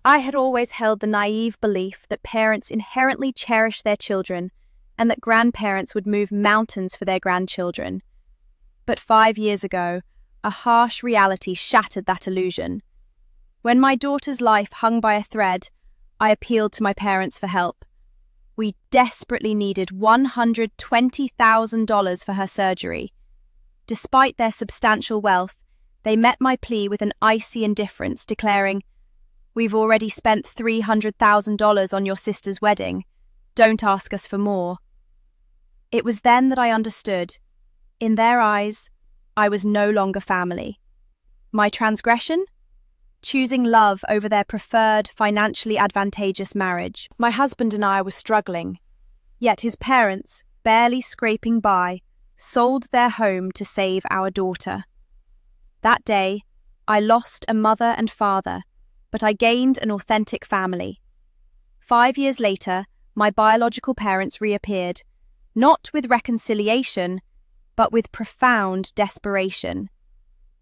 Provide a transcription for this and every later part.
I had always held the naive belief that parents inherently cherish their children and that grandparents would move mountains for their grandchildren. But 5 years ago, a harsh reality shattered that illusion. When my daughter's life hung by a thread, I appealed to my parents for help. We desperately needed $120,000 for her surgery. Despite their substantial wealth, they met my plea with an icy indifference, declaring, "We've already spent $300,000 on your sister's wedding. Don't ask us for more." It was then that I understood. In their eyes, I was no longer family. My transgression? Choosing love over their preferred, financially advantageous marriage. My husband and I were struggling, yet his parents, barely scraping by, sold their home to save our daughter. That day, I lost a mother and father, but I gained an authentic family. 5 years later, my biological parents reappeared, not with reconciliation, but with profound desperation.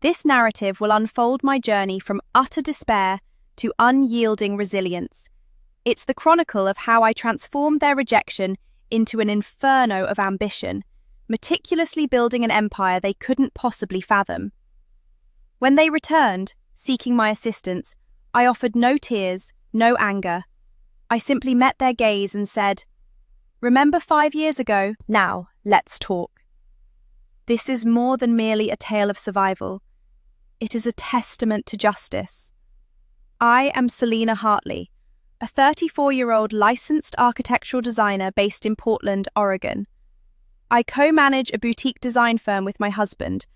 This narrative will unfold my journey from utter despair to unyielding resilience. It's the chronicle of how I transformed their rejection into an inferno of ambition, meticulously building an empire they couldn't possibly fathom. When they returned, seeking my assistance, I offered no tears, no anger. I simply met their gaze and said, "Remember 5 years ago? Now, let's talk." This is more than merely a tale of survival. It is a testament to justice. I am Selena Hartley, a 34-year-old licensed architectural designer based in Portland, Oregon. I co-manage a boutique design firm with my husband,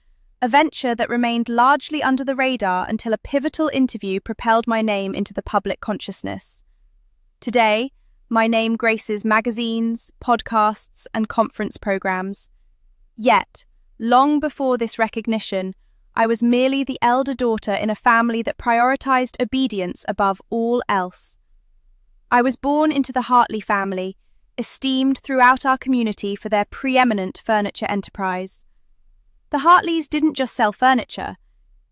a venture that remained largely under the radar until a pivotal interview propelled my name into the public consciousness. Today, my name graces magazines, podcasts, and conference programs. Yet, long before this recognition, I was merely the elder daughter in a family that prioritized obedience above all else. I was born into the Hartley family, esteemed throughout our community for their preeminent furniture enterprise. The Hartleys didn't just sell furniture,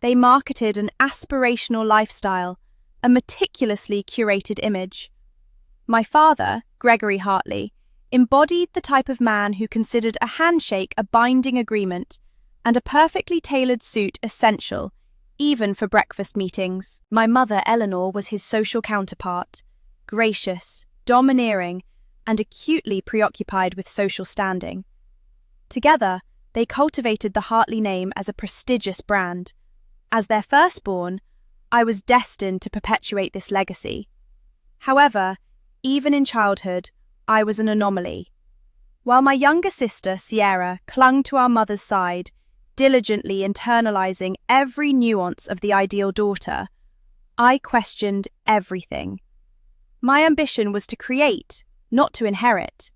they marketed an aspirational lifestyle, a meticulously curated image. My father, Gregory Hartley, embodied the type of man who considered a handshake a binding agreement and a perfectly tailored suit essential, even for breakfast meetings. My mother, Eleanor, was his social counterpart, gracious, domineering, and acutely preoccupied with social standing. Together, they cultivated the Hartley name as a prestigious brand. As their firstborn, I was destined to perpetuate this legacy. However, even in childhood, I was an anomaly. While my younger sister, Sierra, clung to our mother's side, diligently internalizing every nuance of the ideal daughter, I questioned everything. My ambition was to create, not to inherit.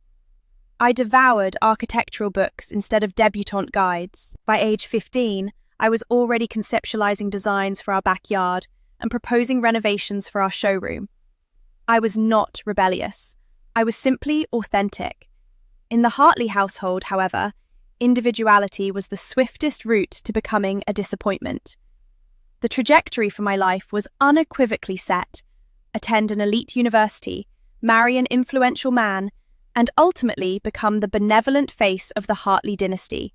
I devoured architectural books instead of debutante guides. By age 15, I was already conceptualizing designs for our backyard and proposing renovations for our showroom. I was not rebellious. I was simply authentic. In the Hartley household, however, individuality was the swiftest route to becoming a disappointment. The trajectory for my life was unequivocally set: attend an elite university, marry an influential man, and ultimately become the benevolent face of the Hartley dynasty.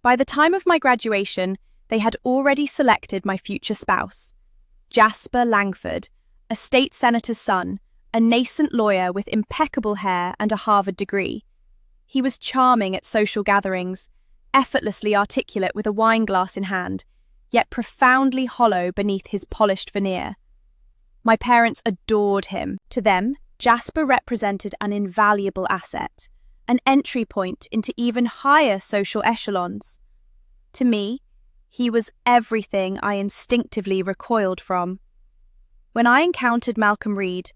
By the time of my graduation, they had already selected my future spouse, Jasper Langford, a state senator's son, a nascent lawyer with impeccable hair and a Harvard degree. He was charming at social gatherings, effortlessly articulate with a wine glass in hand, yet profoundly hollow beneath his polished veneer. My parents adored him. To them, Jasper represented an invaluable asset, an entry point into even higher social echelons. To me, he was everything I instinctively recoiled from. When I encountered Malcolm Reed,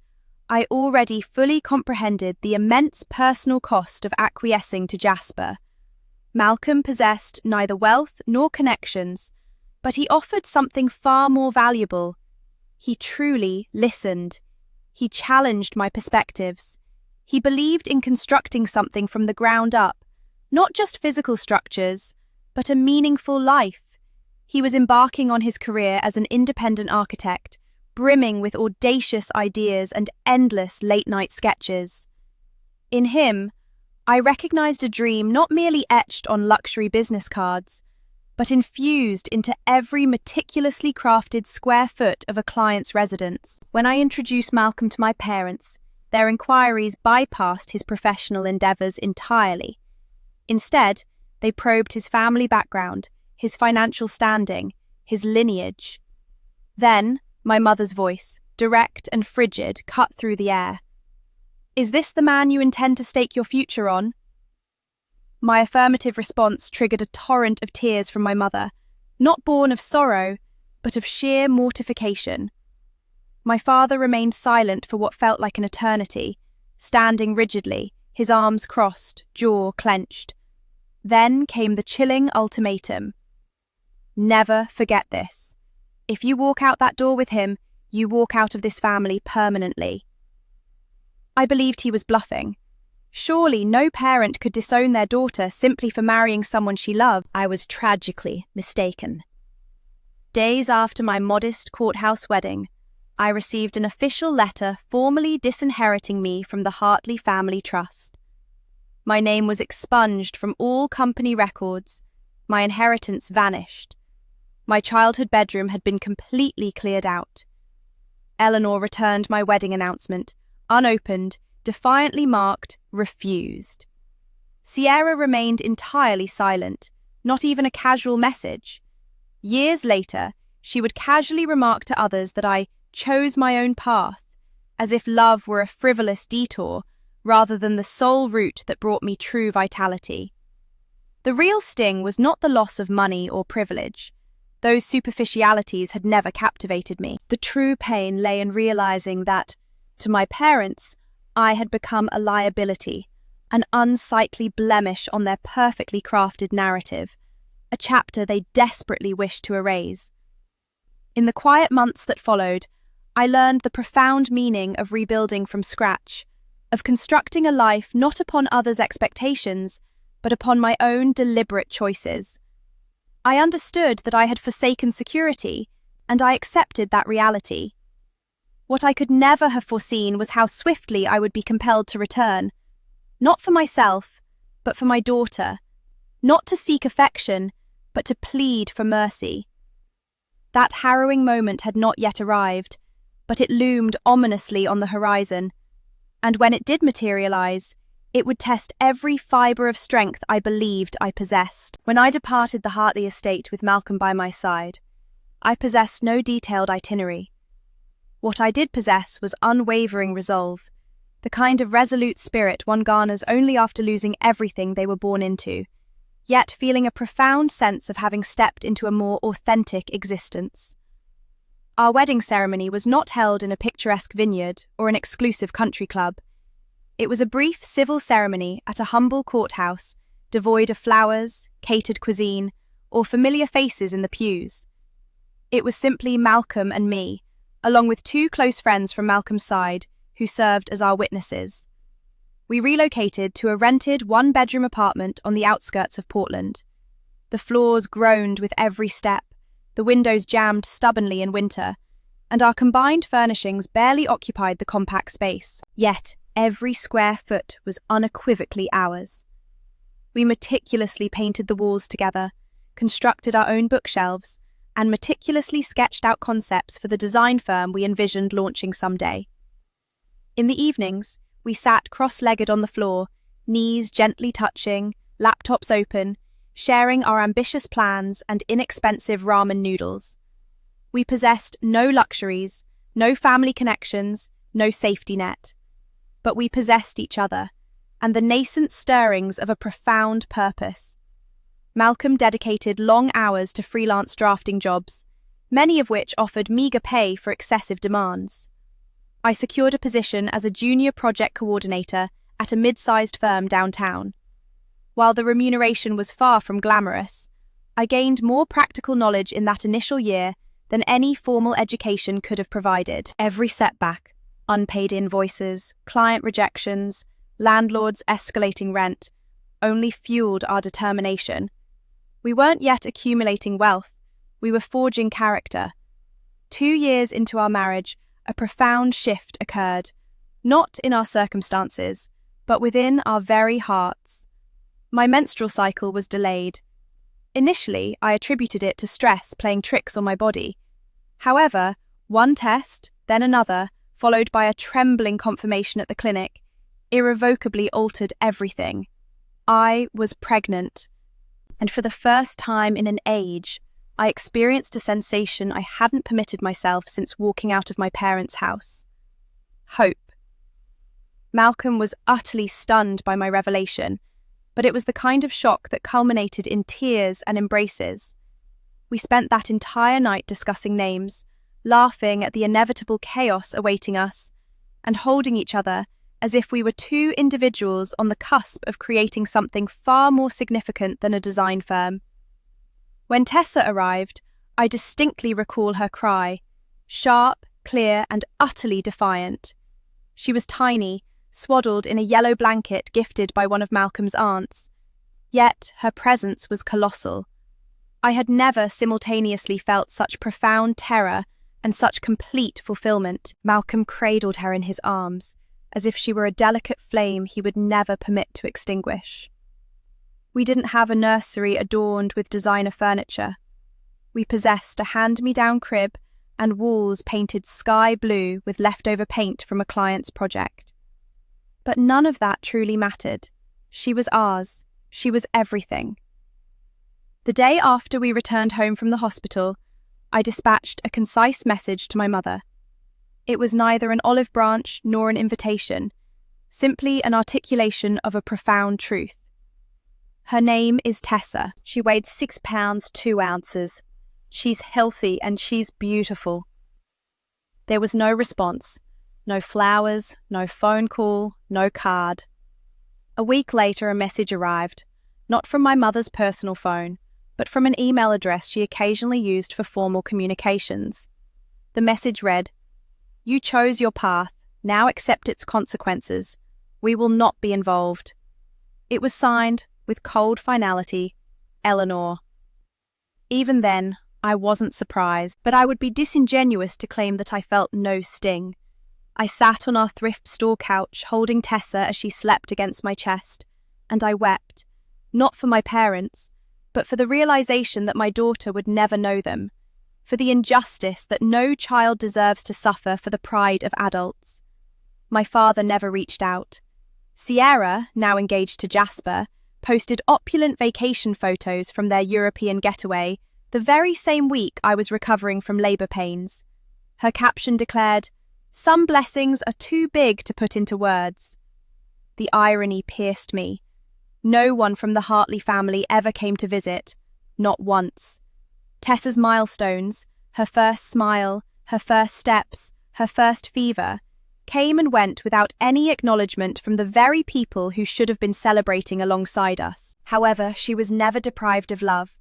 I already fully comprehended the immense personal cost of acquiescing to Jasper. Malcolm possessed neither wealth nor connections, but he offered something far more valuable. He truly listened. He challenged my perspectives. He believed in constructing something from the ground up, not just physical structures, but a meaningful life. He was embarking on his career as an independent architect, brimming with audacious ideas and endless late-night sketches. In him, I recognized a dream not merely etched on luxury business cards, but infused into every meticulously crafted square foot of a client's residence. When I introduced Malcolm to my parents, their inquiries bypassed his professional endeavors entirely. Instead, they probed his family background, his financial standing, his lineage. Then, my mother's voice, direct and frigid, cut through the air. "Is this the man you intend to stake your future on?" My affirmative response triggered a torrent of tears from my mother, not born of sorrow, but of sheer mortification. My father remained silent for what felt like an eternity, standing rigidly, his arms crossed, jaw clenched. Then came the chilling ultimatum. "Never forget this. If you walk out that door with him, you walk out of this family permanently." I believed he was bluffing. Surely no parent could disown their daughter simply for marrying someone she loved. I was tragically mistaken. Days after my modest courthouse wedding, I received an official letter formally disinheriting me from the Hartley family trust. My name was expunged from all company records. My inheritance vanished. My childhood bedroom had been completely cleared out. Eleanor returned my wedding announcement, unopened, defiantly marked refused. Sierra remained entirely silent, not even a casual message. Years later, she would casually remark to others that I chose my own path, as if love were a frivolous detour rather than the sole route that brought me true vitality. The real sting was not the loss of money or privilege. Those superficialities had never captivated me. The true pain lay in realizing that, to my parents, I had become a liability, an unsightly blemish on their perfectly crafted narrative, a chapter they desperately wished to erase. In the quiet months that followed, I learned the profound meaning of rebuilding from scratch, of constructing a life not upon others' expectations, but upon my own deliberate choices. I understood that I had forsaken security, and I accepted that reality. What I could never have foreseen was how swiftly I would be compelled to return, not for myself, but for my daughter, not to seek affection, but to plead for mercy. That harrowing moment had not yet arrived, but it loomed ominously on the horizon, and when it did materialize, it would test every fibre of strength I believed I possessed. When I departed the Hartley estate with Malcolm by my side, I possessed no detailed itinerary. What I did possess was unwavering resolve, the kind of resolute spirit one garners only after losing everything they were born into, yet feeling a profound sense of having stepped into a more authentic existence. Our wedding ceremony was not held in a picturesque vineyard or an exclusive country club. It was a brief civil ceremony at a humble courthouse, devoid of flowers, catered cuisine, or familiar faces in the pews. It was simply Malcolm and me, along with two close friends from Malcolm's side, who served as our witnesses. We relocated to a rented one-bedroom apartment on the outskirts of Portland. The floors groaned with every step, the windows jammed stubbornly in winter, and our combined furnishings barely occupied the compact space. Yet, every square foot was unequivocally ours. We meticulously painted the walls together, constructed our own bookshelves, and meticulously sketched out concepts for the design firm we envisioned launching someday. In the evenings, we sat cross-legged on the floor, knees gently touching, laptops open, sharing our ambitious plans and inexpensive ramen noodles. We possessed no luxuries, no family connections, no safety net. But we possessed each other, and the nascent stirrings of a profound purpose. Malcolm dedicated long hours to freelance drafting jobs, many of which offered meager pay for excessive demands. I secured a position as a junior project coordinator at a mid-sized firm downtown. While the remuneration was far from glamorous, I gained more practical knowledge in that initial year than any formal education could have provided. Every setback, unpaid invoices, client rejections, landlords escalating rent, only fueled our determination. We weren't yet accumulating wealth, we were forging character. 2 years into our marriage, a profound shift occurred, not in our circumstances, but within our very hearts. My menstrual cycle was delayed. Initially, I attributed it to stress playing tricks on my body. However, one test, then another, followed by a trembling confirmation at the clinic, irrevocably altered everything. I was pregnant, and for the first time in an age, I experienced a sensation I hadn't permitted myself since walking out of my parents' house. Hope. Malcolm was utterly stunned by my revelation, but it was the kind of shock that culminated in tears and embraces. We spent that entire night discussing names, laughing at the inevitable chaos awaiting us, and holding each other as if we were two individuals on the cusp of creating something far more significant than a design firm. When Tessa arrived, I distinctly recall her cry, sharp, clear, and utterly defiant. She was tiny, swaddled in a yellow blanket gifted by one of Malcolm's aunts. Yet her presence was colossal. I had never simultaneously felt such profound terror and such complete fulfillment. Malcolm cradled her in his arms, as if she were a delicate flame he would never permit to extinguish. We didn't have a nursery adorned with designer furniture. We possessed a hand-me-down crib and walls painted sky blue with leftover paint from a client's project. But none of that truly mattered. She was ours. She was everything. The day after we returned home from the hospital, I dispatched a concise message to my mother. It was neither an olive branch nor an invitation, simply an articulation of a profound truth. Her name is Tessa. She weighed 6 pounds 2 ounces. She's healthy and she's beautiful. There was no response. No flowers, no phone call, no card. A week later, a message arrived, not from my mother's personal phone, but from an email address she occasionally used for formal communications. The message read, "You chose your path, now accept its consequences. We will not be involved." It was signed, with cold finality, Eleanor. Even then, I wasn't surprised, but I would be disingenuous to claim that I felt no sting. I sat on our thrift store couch, holding Tessa as she slept against my chest, and I wept, not for my parents, but for the realization that my daughter would never know them, for the injustice that no child deserves to suffer for the pride of adults. My father never reached out. Sierra, now engaged to Jasper, posted opulent vacation photos from their European getaway the very same week I was recovering from labor pains. Her caption declared, "Some blessings are too big to put into words." The irony pierced me. No one from the Hartley family ever came to visit, not once. Tessa's milestones, her first smile, her first steps, her first fever, came and went without any acknowledgement from the very people who should have been celebrating alongside us. However, she was never deprived of love.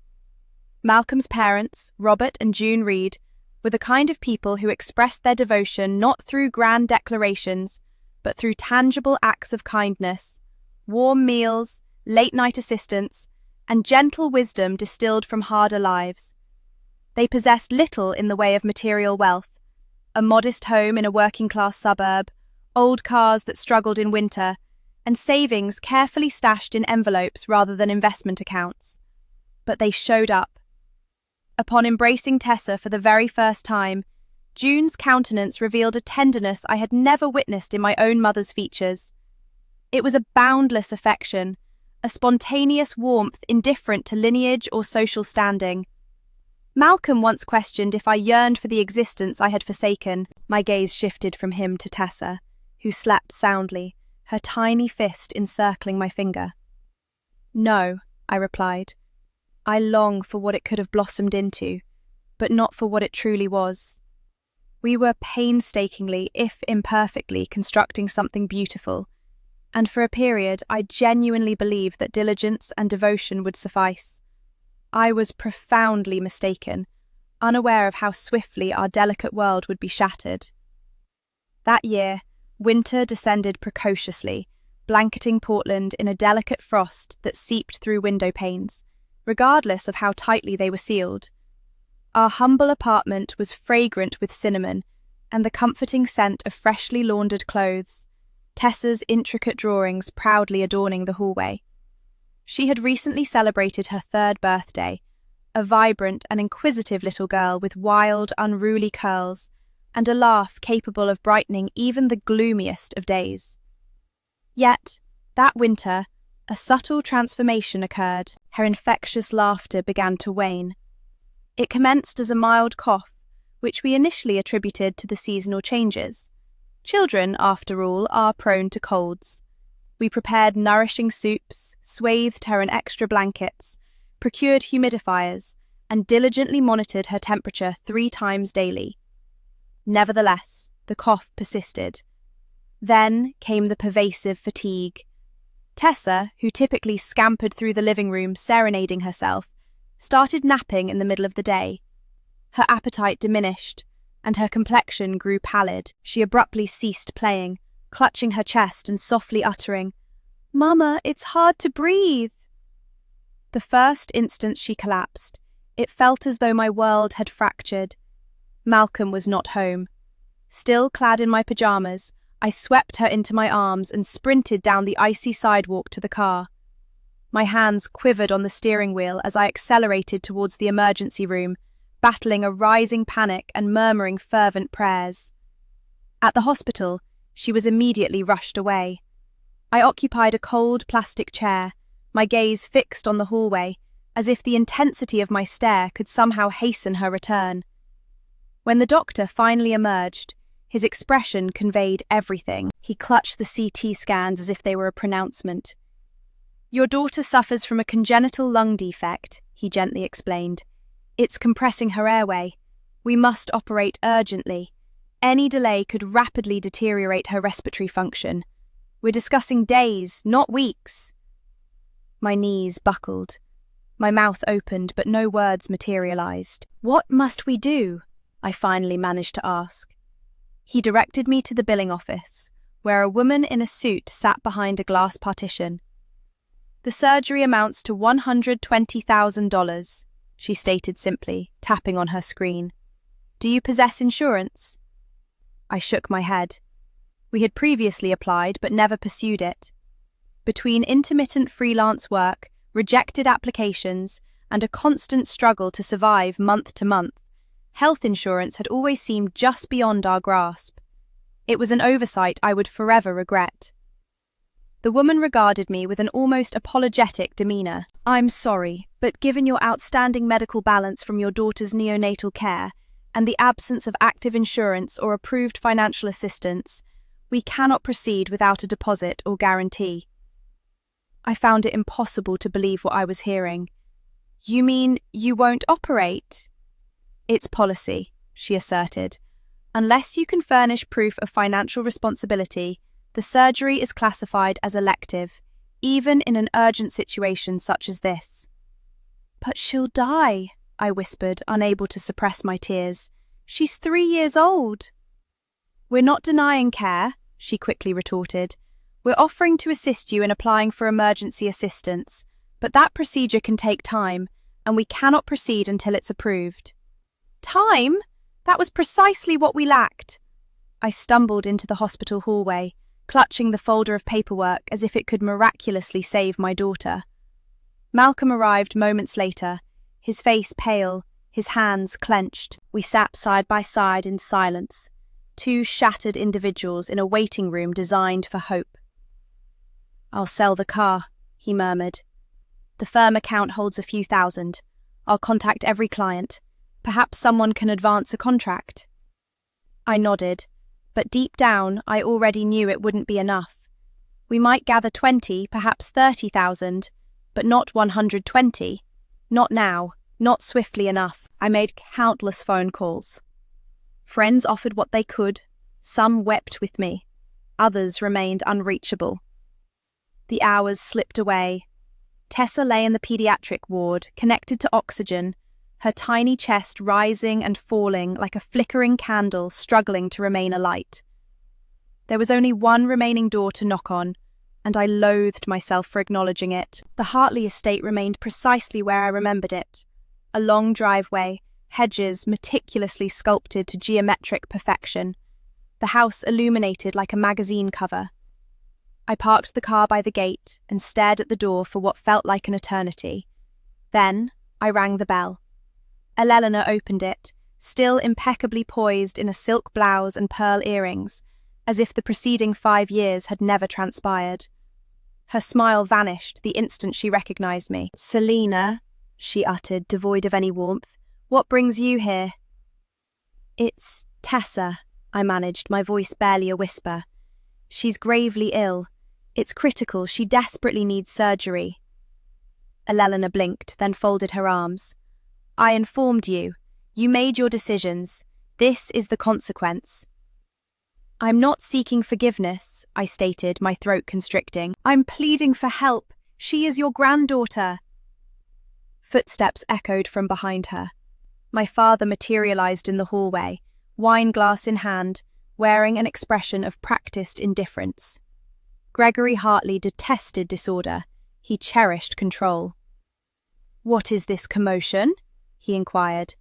Malcolm's parents, Robert and June Reed, were the kind of people who expressed their devotion not through grand declarations, but through tangible acts of kindness, warm meals, late-night assistance, and gentle wisdom distilled from harder lives. They possessed little in the way of material wealth, a modest home in a working-class suburb, old cars that struggled in winter, and savings carefully stashed in envelopes rather than investment accounts. But they showed up. Upon embracing Tessa for the very first time, June's countenance revealed a tenderness I had never witnessed in my own mother's features. It was a boundless affection, a spontaneous warmth indifferent to lineage or social standing. Malcolm once questioned if I yearned for the existence I had forsaken. My gaze shifted from him to Tessa, who slept soundly, her tiny fist encircling my finger. "No," I replied. "I long for what it could have blossomed into, but not for what it truly was." We were painstakingly, if imperfectly, constructing something beautiful, and for a period I genuinely believed that diligence and devotion would suffice. I was profoundly mistaken, unaware of how swiftly our delicate world would be shattered. That year, winter descended precociously, blanketing Portland in a delicate frost that seeped through window panes, regardless of how tightly they were sealed. Our humble apartment was fragrant with cinnamon and the comforting scent of freshly laundered clothes, Tessa's intricate drawings proudly adorning the hallway. She had recently celebrated her 3rd birthday, a vibrant and inquisitive little girl with wild, unruly curls and a laugh capable of brightening even the gloomiest of days. Yet, that winter, a subtle transformation occurred. Her infectious laughter began to wane. It commenced as a mild cough, which we initially attributed to the seasonal changes. Children, after all, are prone to colds. We prepared nourishing soups, swathed her in extra blankets, procured humidifiers, and diligently monitored her temperature 3 times daily. Nevertheless, the cough persisted. Then came the pervasive fatigue. Tessa, who typically scampered through the living room serenading herself, started napping in the middle of the day. Her appetite diminished, and her complexion grew pallid. She abruptly ceased playing, clutching her chest and softly uttering, "Mama, it's hard to breathe." The first instant she collapsed, it felt as though my world had fractured. Malcolm was not home. Still clad in my pajamas, I swept her into my arms and sprinted down the icy sidewalk to the car. My hands quivered on the steering wheel as I accelerated towards the emergency room, battling a rising panic and murmuring fervent prayers. At the hospital, she was immediately rushed away. I occupied a cold plastic chair, my gaze fixed on the hallway, as if the intensity of my stare could somehow hasten her return. When the doctor finally emerged, his expression conveyed everything. He clutched the CT scans as if they were a pronouncement. "Your daughter suffers from a congenital lung defect," he gently explained. "It's compressing her airway. We must operate urgently. Any delay could rapidly deteriorate her respiratory function. We're discussing days, not weeks." My knees buckled. My mouth opened, but no words materialized. "What must we do?" I finally managed to ask. He directed me to the billing office, where a woman in a suit sat behind a glass partition. "The surgery amounts to $120,000, she stated simply, tapping on her screen. "Do you possess insurance?" I shook my head. We had previously applied but never pursued it. Between intermittent freelance work, rejected applications, and a constant struggle to survive month to month, health insurance had always seemed just beyond our grasp. It was an oversight I would forever regret. The woman regarded me with an almost apologetic demeanor. "I'm sorry, but given your outstanding medical balance from your daughter's neonatal care and the absence of active insurance or approved financial assistance, we cannot proceed without a deposit or guarantee." I found it impossible to believe what I was hearing. "You mean you won't operate?" "It's policy," she asserted. "Unless you can furnish proof of financial responsibility, the surgery is classified as elective, even in an urgent situation such as this." "But she'll die," I whispered, unable to suppress my tears. "She's 3 years old." "We're not denying care," she quickly retorted. "We're offering to assist you in applying for emergency assistance, but that procedure can take time, and we cannot proceed until it's approved." "Time? That was precisely what we lacked." I stumbled into the hospital hallway, clutching the folder of paperwork as if it could miraculously save my daughter. Malcolm arrived moments later, his face pale, his hands clenched. We sat side by side in silence, 2 shattered individuals in a waiting room designed for hope. "I'll sell the car," he murmured. "The firm account holds a few thousand. I'll contact every client. Perhaps someone can advance a contract." I nodded, but deep down I already knew it wouldn't be enough. We might gather 20, perhaps 30,000, but not 120. Not now, not swiftly enough. I made countless phone calls. Friends offered what they could. Some wept with me. Others remained unreachable. The hours slipped away. Tessa lay in the pediatric ward, connected to oxygen, her tiny chest rising and falling like a flickering candle struggling to remain alight. There was only one remaining door to knock on, and I loathed myself for acknowledging it. The Hartley estate remained precisely where I remembered it. A long driveway, hedges meticulously sculpted to geometric perfection, the house illuminated like a magazine cover. I parked the car by the gate and stared at the door for what felt like an eternity. Then I rang the bell. Elena opened it, still impeccably poised in a silk blouse and pearl earrings, as if the preceding 5 years had never transpired. Her smile vanished the instant she recognized me. "Selina," she uttered, devoid of any warmth, "what brings you here?" "It's Tessa," I managed, my voice barely a whisper. "She's gravely ill. It's critical. She desperately needs surgery." Elena blinked, then folded her arms. "I informed you. You made your decisions. This is the consequence." "I'm not seeking forgiveness," I stated, my throat constricting. "I'm pleading for help. She is your granddaughter." Footsteps echoed from behind her. My father materialized in the hallway, wine glass in hand, wearing an expression of practiced indifference. Gregory Hartley detested disorder. He cherished control. "What is this commotion?" he inquired.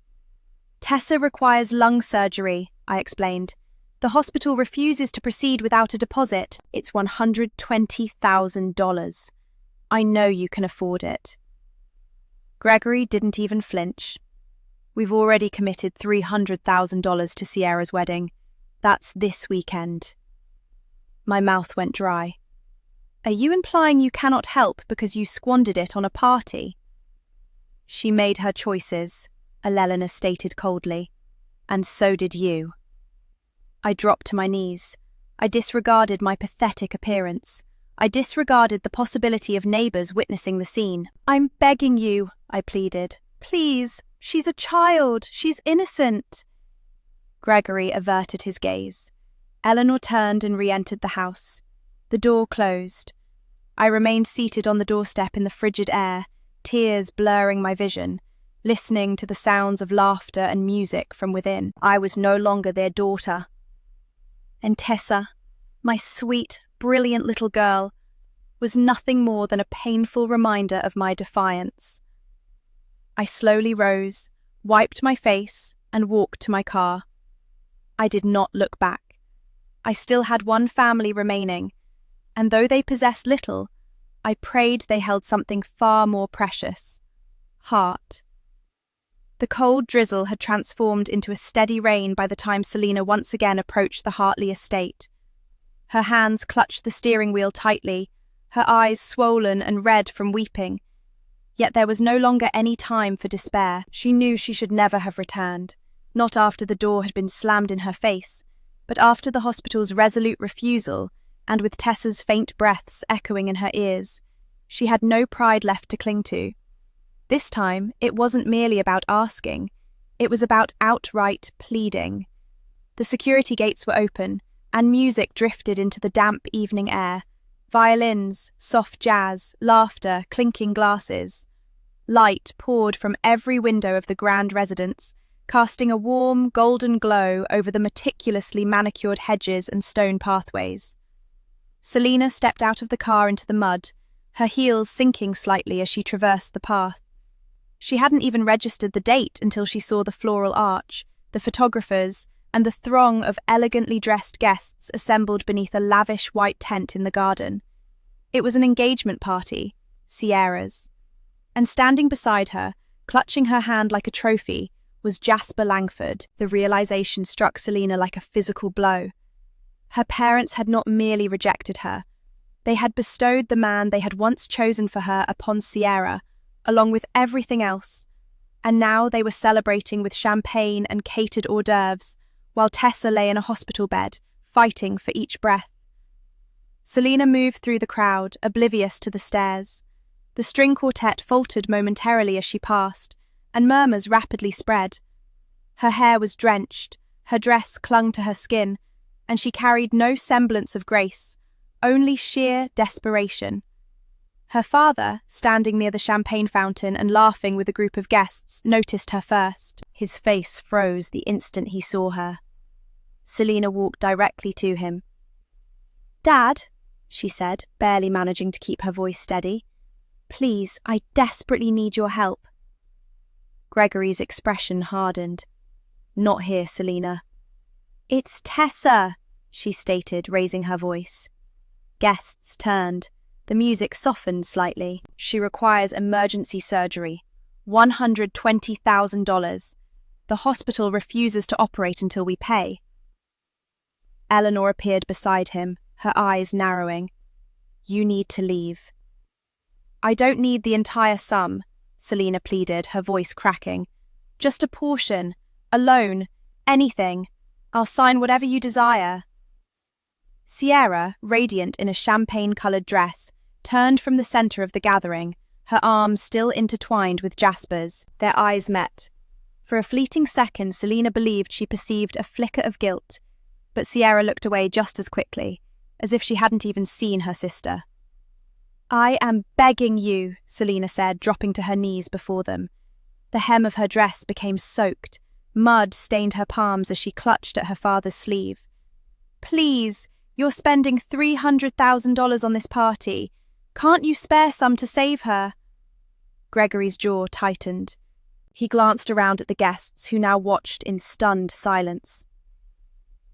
"Tessa requires lung surgery," I explained. "The hospital refuses to proceed without a deposit. It's $120,000. I know you can afford it." Gregory didn't even flinch. "We've already committed $300,000 to Sierra's wedding. That's this weekend." My mouth went dry. "Are you implying you cannot help because you squandered it on a party?" "She made her choices," Elena stated coldly. "And so did you." I dropped to my knees. I disregarded my pathetic appearance. I disregarded the possibility of neighbors witnessing the scene. "I'm begging you," I pleaded. "Please, she's a child. She's innocent." Gregory averted his gaze. Eleanor turned and re-entered the house. The door closed. I remained seated on the doorstep in the frigid air, tears blurring my vision, listening to the sounds of laughter and music from within. I was no longer their daughter. And Tessa, my sweet, brilliant little girl, was nothing more than a painful reminder of my defiance. I slowly rose, wiped my face, and walked to my car. I did not look back. I still had one family remaining, and though they possessed little, I prayed they held something far more precious: heart. The cold drizzle had transformed into a steady rain by the time Selina once again approached the Hartley estate. Her hands clutched the steering wheel tightly, her eyes swollen and red from weeping. Yet there was no longer any time for despair. She knew she should never have returned, not after the door had been slammed in her face, but after the hospital's resolute refusal, and with Tessa's faint breaths echoing in her ears. She had no pride left to cling to. This time, it wasn't merely about asking. It was about outright pleading. The security gates were open, and music drifted into the damp evening air. Violins, soft jazz, laughter, clinking glasses. Light poured from every window of the grand residence, casting a warm, golden glow over the meticulously manicured hedges and stone pathways. Selina stepped out of the car into the mud, her heels sinking slightly as she traversed the path. She hadn't even registered the date until she saw the floral arch, the photographers, and the throng of elegantly dressed guests assembled beneath a lavish white tent in the garden. It was an engagement party, Sierra's. And standing beside her, clutching her hand like a trophy, was Jasper Langford. The realization struck Selina like a physical blow. Her parents had not merely rejected her. They had bestowed the man they had once chosen for her upon Sierra, along with everything else, and now they were celebrating with champagne and catered hors d'oeuvres, while Tessa lay in a hospital bed, fighting for each breath. Selina moved through the crowd, oblivious to the stares. The string quartet faltered momentarily as she passed, and murmurs rapidly spread. Her hair was drenched, her dress clung to her skin, and she carried no semblance of grace, only sheer desperation. Her father, standing near the champagne fountain and laughing with a group of guests, noticed her first. His face froze the instant he saw her. Selina walked directly to him. "Dad," she said, barely managing to keep her voice steady, "please, I desperately need your help." Gregory's expression hardened. "Not here, Selina." "It's Tessa," she stated, raising her voice. Guests turned. The music softened slightly. "She requires emergency surgery. $120,000. The hospital refuses to operate until we pay." Eleanor appeared beside him, her eyes narrowing. "You need to leave." "I don't need the entire sum," Selina pleaded, her voice cracking. "Just a portion, a loan, anything. I'll sign whatever you desire." Sierra, radiant in a champagne-coloured dress, turned from the centre of the gathering, her arms still intertwined with Jasper's. Their eyes met. For a fleeting second, Selina believed she perceived a flicker of guilt, but Sierra looked away just as quickly, as if she hadn't even seen her sister. "I am begging you," Selina said, dropping to her knees before them. The hem of her dress became soaked. Mud stained her palms as she clutched at her father's sleeve. "Please, you're spending $300,000 on this party. Can't you spare some to save her?" Gregory's jaw tightened. He glanced around at the guests, who now watched in stunned silence.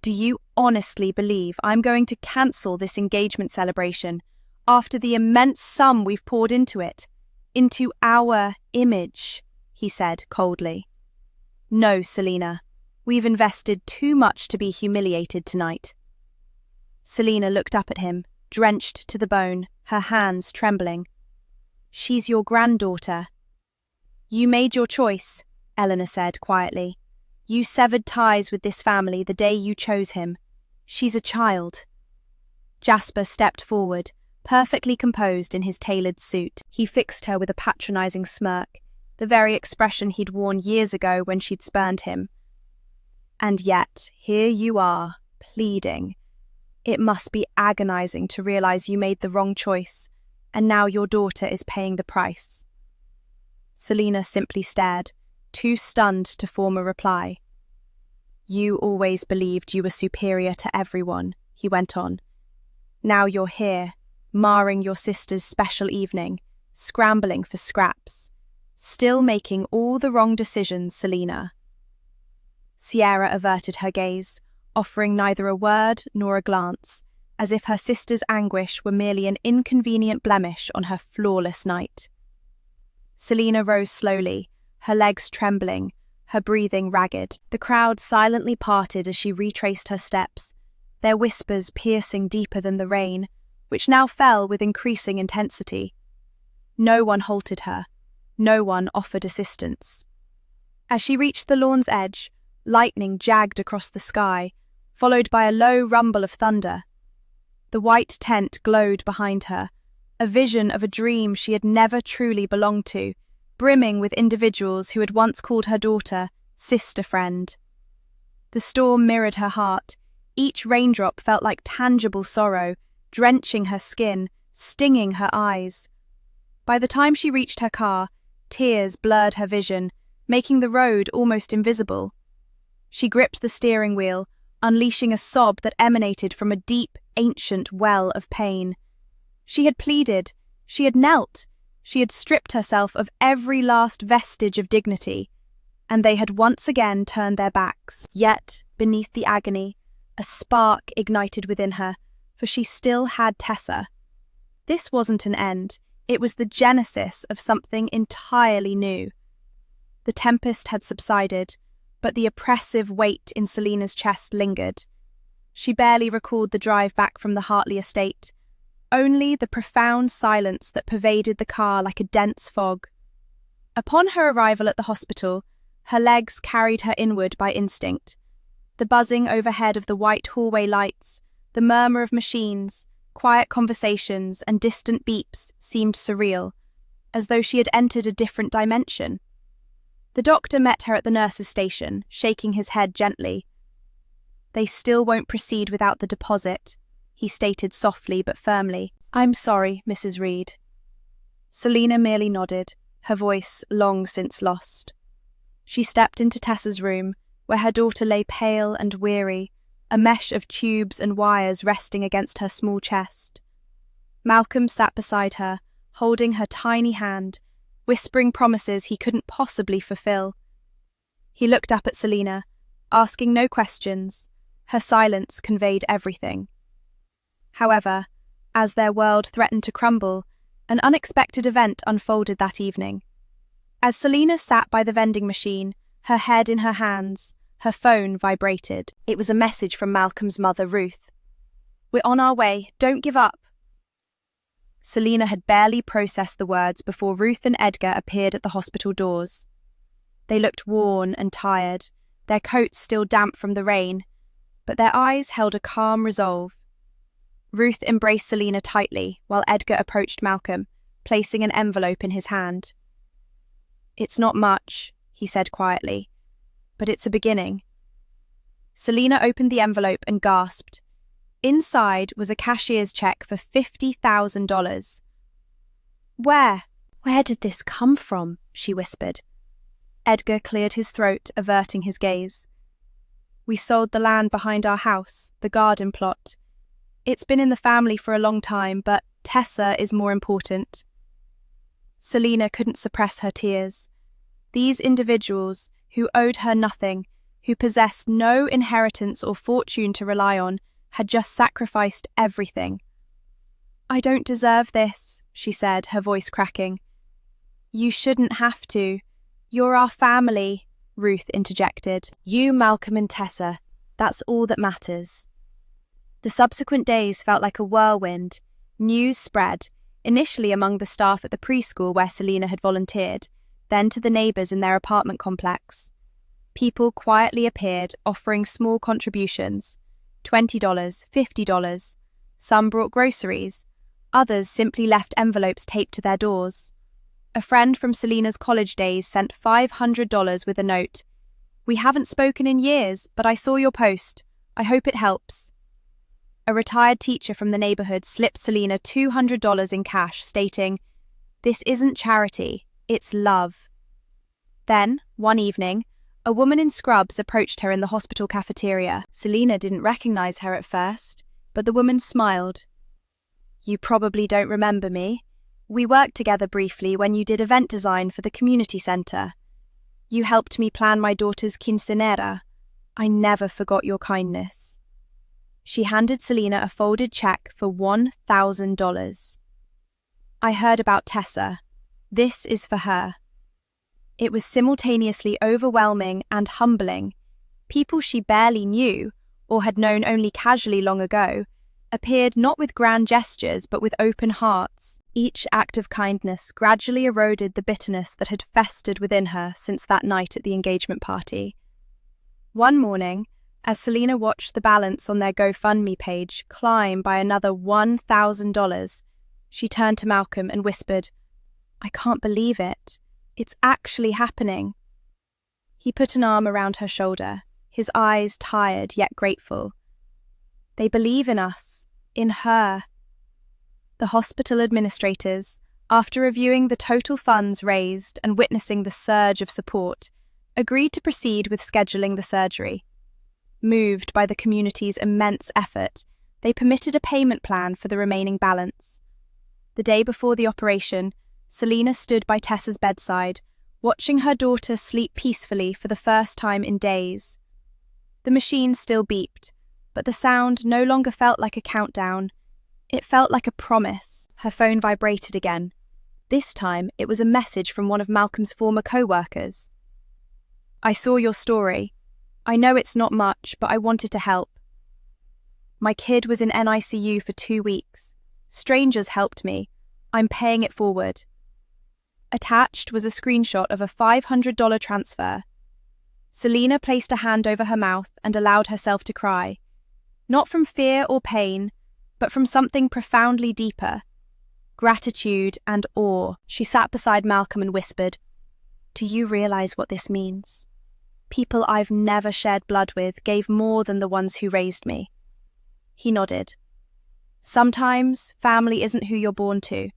"Do you honestly believe I'm going to cancel this engagement celebration after the immense sum we've poured into it, into our image?" he said coldly. "No, Selina. We've invested too much to be humiliated tonight." Selina looked up at him, drenched to the bone, her hands trembling. "She's your granddaughter." "You made your choice," Eleanor said quietly. "You severed ties with this family the day you chose him. She's a child." Jasper stepped forward, perfectly composed in his tailored suit. He fixed her with a patronizing smirk, the very expression he'd worn years ago when she'd spurned him. "And yet, here you are, pleading. It must be agonizing to realize you made the wrong choice, and now your daughter is paying the price." Selina simply stared, too stunned to form a reply. "You always believed you were superior to everyone," he went on. "Now you're here, marring your sister's special evening, scrambling for scraps. Still making all the wrong decisions, Selina." Sierra averted her gaze, offering neither a word nor a glance, as if her sister's anguish were merely an inconvenient blemish on her flawless night. Selina rose slowly, her legs trembling, her breathing ragged. The crowd silently parted as she retraced her steps, their whispers piercing deeper than the rain, which now fell with increasing intensity. No one halted her. No one offered assistance. As she reached the lawn's edge, lightning jagged across the sky, followed by a low rumble of thunder. The white tent glowed behind her, a vision of a dream she had never truly belonged to, brimming with individuals who had once called her daughter sister friend. The storm mirrored her heart. Each raindrop felt like tangible sorrow, drenching her skin, stinging her eyes. By the time she reached her car, tears blurred her vision, making the road almost invisible. She gripped the steering wheel, unleashing a sob that emanated from a deep, ancient well of pain. She had pleaded, she had knelt, she had stripped herself of every last vestige of dignity, and they had once again turned their backs. Yet, beneath the agony, a spark ignited within her, for she still had Tessa. This wasn't an end, it was the genesis of something entirely new. The tempest had subsided, but the oppressive weight in Selina's chest lingered. She barely recalled the drive back from the Hartley estate, only the profound silence that pervaded the car like a dense fog. Upon her arrival at the hospital, her legs carried her inward by instinct. The buzzing overhead of the white hallway lights, the murmur of machines, quiet conversations and distant beeps seemed surreal, as though she had entered a different dimension. The doctor met her at the nurse's station, shaking his head gently. "They still won't proceed without the deposit," he stated softly but firmly. "I'm sorry, Mrs. Reed." Selina merely nodded, her voice long since lost. She stepped into Tessa's room, where her daughter lay pale and weary, a mesh of tubes and wires resting against her small chest. Malcolm sat beside her, holding her tiny hand, whispering promises he couldn't possibly fulfill. He looked up at Selena, asking no questions. Her silence conveyed everything. However, as their world threatened to crumble, an unexpected event unfolded that evening. As Selena sat by the vending machine, her head in her hands, her phone vibrated. It was a message from Malcolm's mother, Ruth. "We're on our way. Don't give up." Selena had barely processed the words before Ruth and Edgar appeared at the hospital doors. They looked worn and tired, their coats still damp from the rain, but their eyes held a calm resolve. Ruth embraced Selena tightly while Edgar approached Malcolm, placing an envelope in his hand. "It's not much," he said quietly, "but it's a beginning." Selena opened the envelope and gasped. Inside was a cashier's check for $50,000. Where did this come from?" she whispered. Edgar cleared his throat, averting his gaze. "We sold the land behind our house, the garden plot. It's been in the family for a long time, but Tessa is more important." Selena couldn't suppress her tears. These individuals, who owed her nothing, who possessed no inheritance or fortune to rely on, had just sacrificed everything. "I don't deserve this," she said, her voice cracking. "You shouldn't have to. You're our family," Ruth interjected. "You, Malcolm and Tessa, that's all that matters." The subsequent days felt like a whirlwind. News spread, initially among the staff at the preschool where Selena had volunteered, then to the neighbours in their apartment complex. People quietly appeared, offering small contributions, $20, $50. Some brought groceries. Others simply left envelopes taped to their doors. A friend from Selena's college days sent $500 with a note. "We haven't spoken in years, but I saw your post. I hope it helps." A retired teacher from the neighbourhood slipped Selena $200 in cash, stating, "This isn't charity, it's love." Then, one evening, a woman in scrubs approached her in the hospital cafeteria. Selena didn't recognize her at first, but the woman smiled. "You probably don't remember me. We worked together briefly when you did event design for the community center. You helped me plan my daughter's quinceanera. I never forgot your kindness." She handed Selena a folded check for $1,000. "I heard about Tessa. This is for her." It was simultaneously overwhelming and humbling. People she barely knew, or had known only casually long ago, appeared not with grand gestures but with open hearts. Each act of kindness gradually eroded the bitterness that had festered within her since that night at the engagement party. One morning, as Selena watched the balance on their GoFundMe page climb by another $1,000, she turned to Malcolm and whispered, "I can't believe it. It's actually happening." He put an arm around her shoulder, his eyes tired yet grateful. "They believe in us, in her." The hospital administrators, after reviewing the total funds raised and witnessing the surge of support, agreed to proceed with scheduling the surgery. Moved by the community's immense effort, they permitted a payment plan for the remaining balance. The day before the operation, Selena stood by Tessa's bedside, watching her daughter sleep peacefully for the first time in days. The machine still beeped, but the sound no longer felt like a countdown. It felt like a promise. Her phone vibrated again. This time, it was a message from one of Malcolm's former co-workers. "I saw your story. I know it's not much, but I wanted to help. My kid was in NICU for 2 weeks. Strangers helped me. I'm paying it forward." Attached was a screenshot of a $500 transfer. Selena placed a hand over her mouth and allowed herself to cry. Not from fear or pain, but from something profoundly deeper. Gratitude and awe. She sat beside Malcolm and whispered, "Do you realize what this means? People I've never shared blood with gave more than the ones who raised me." He nodded. "Sometimes family isn't who you're born to.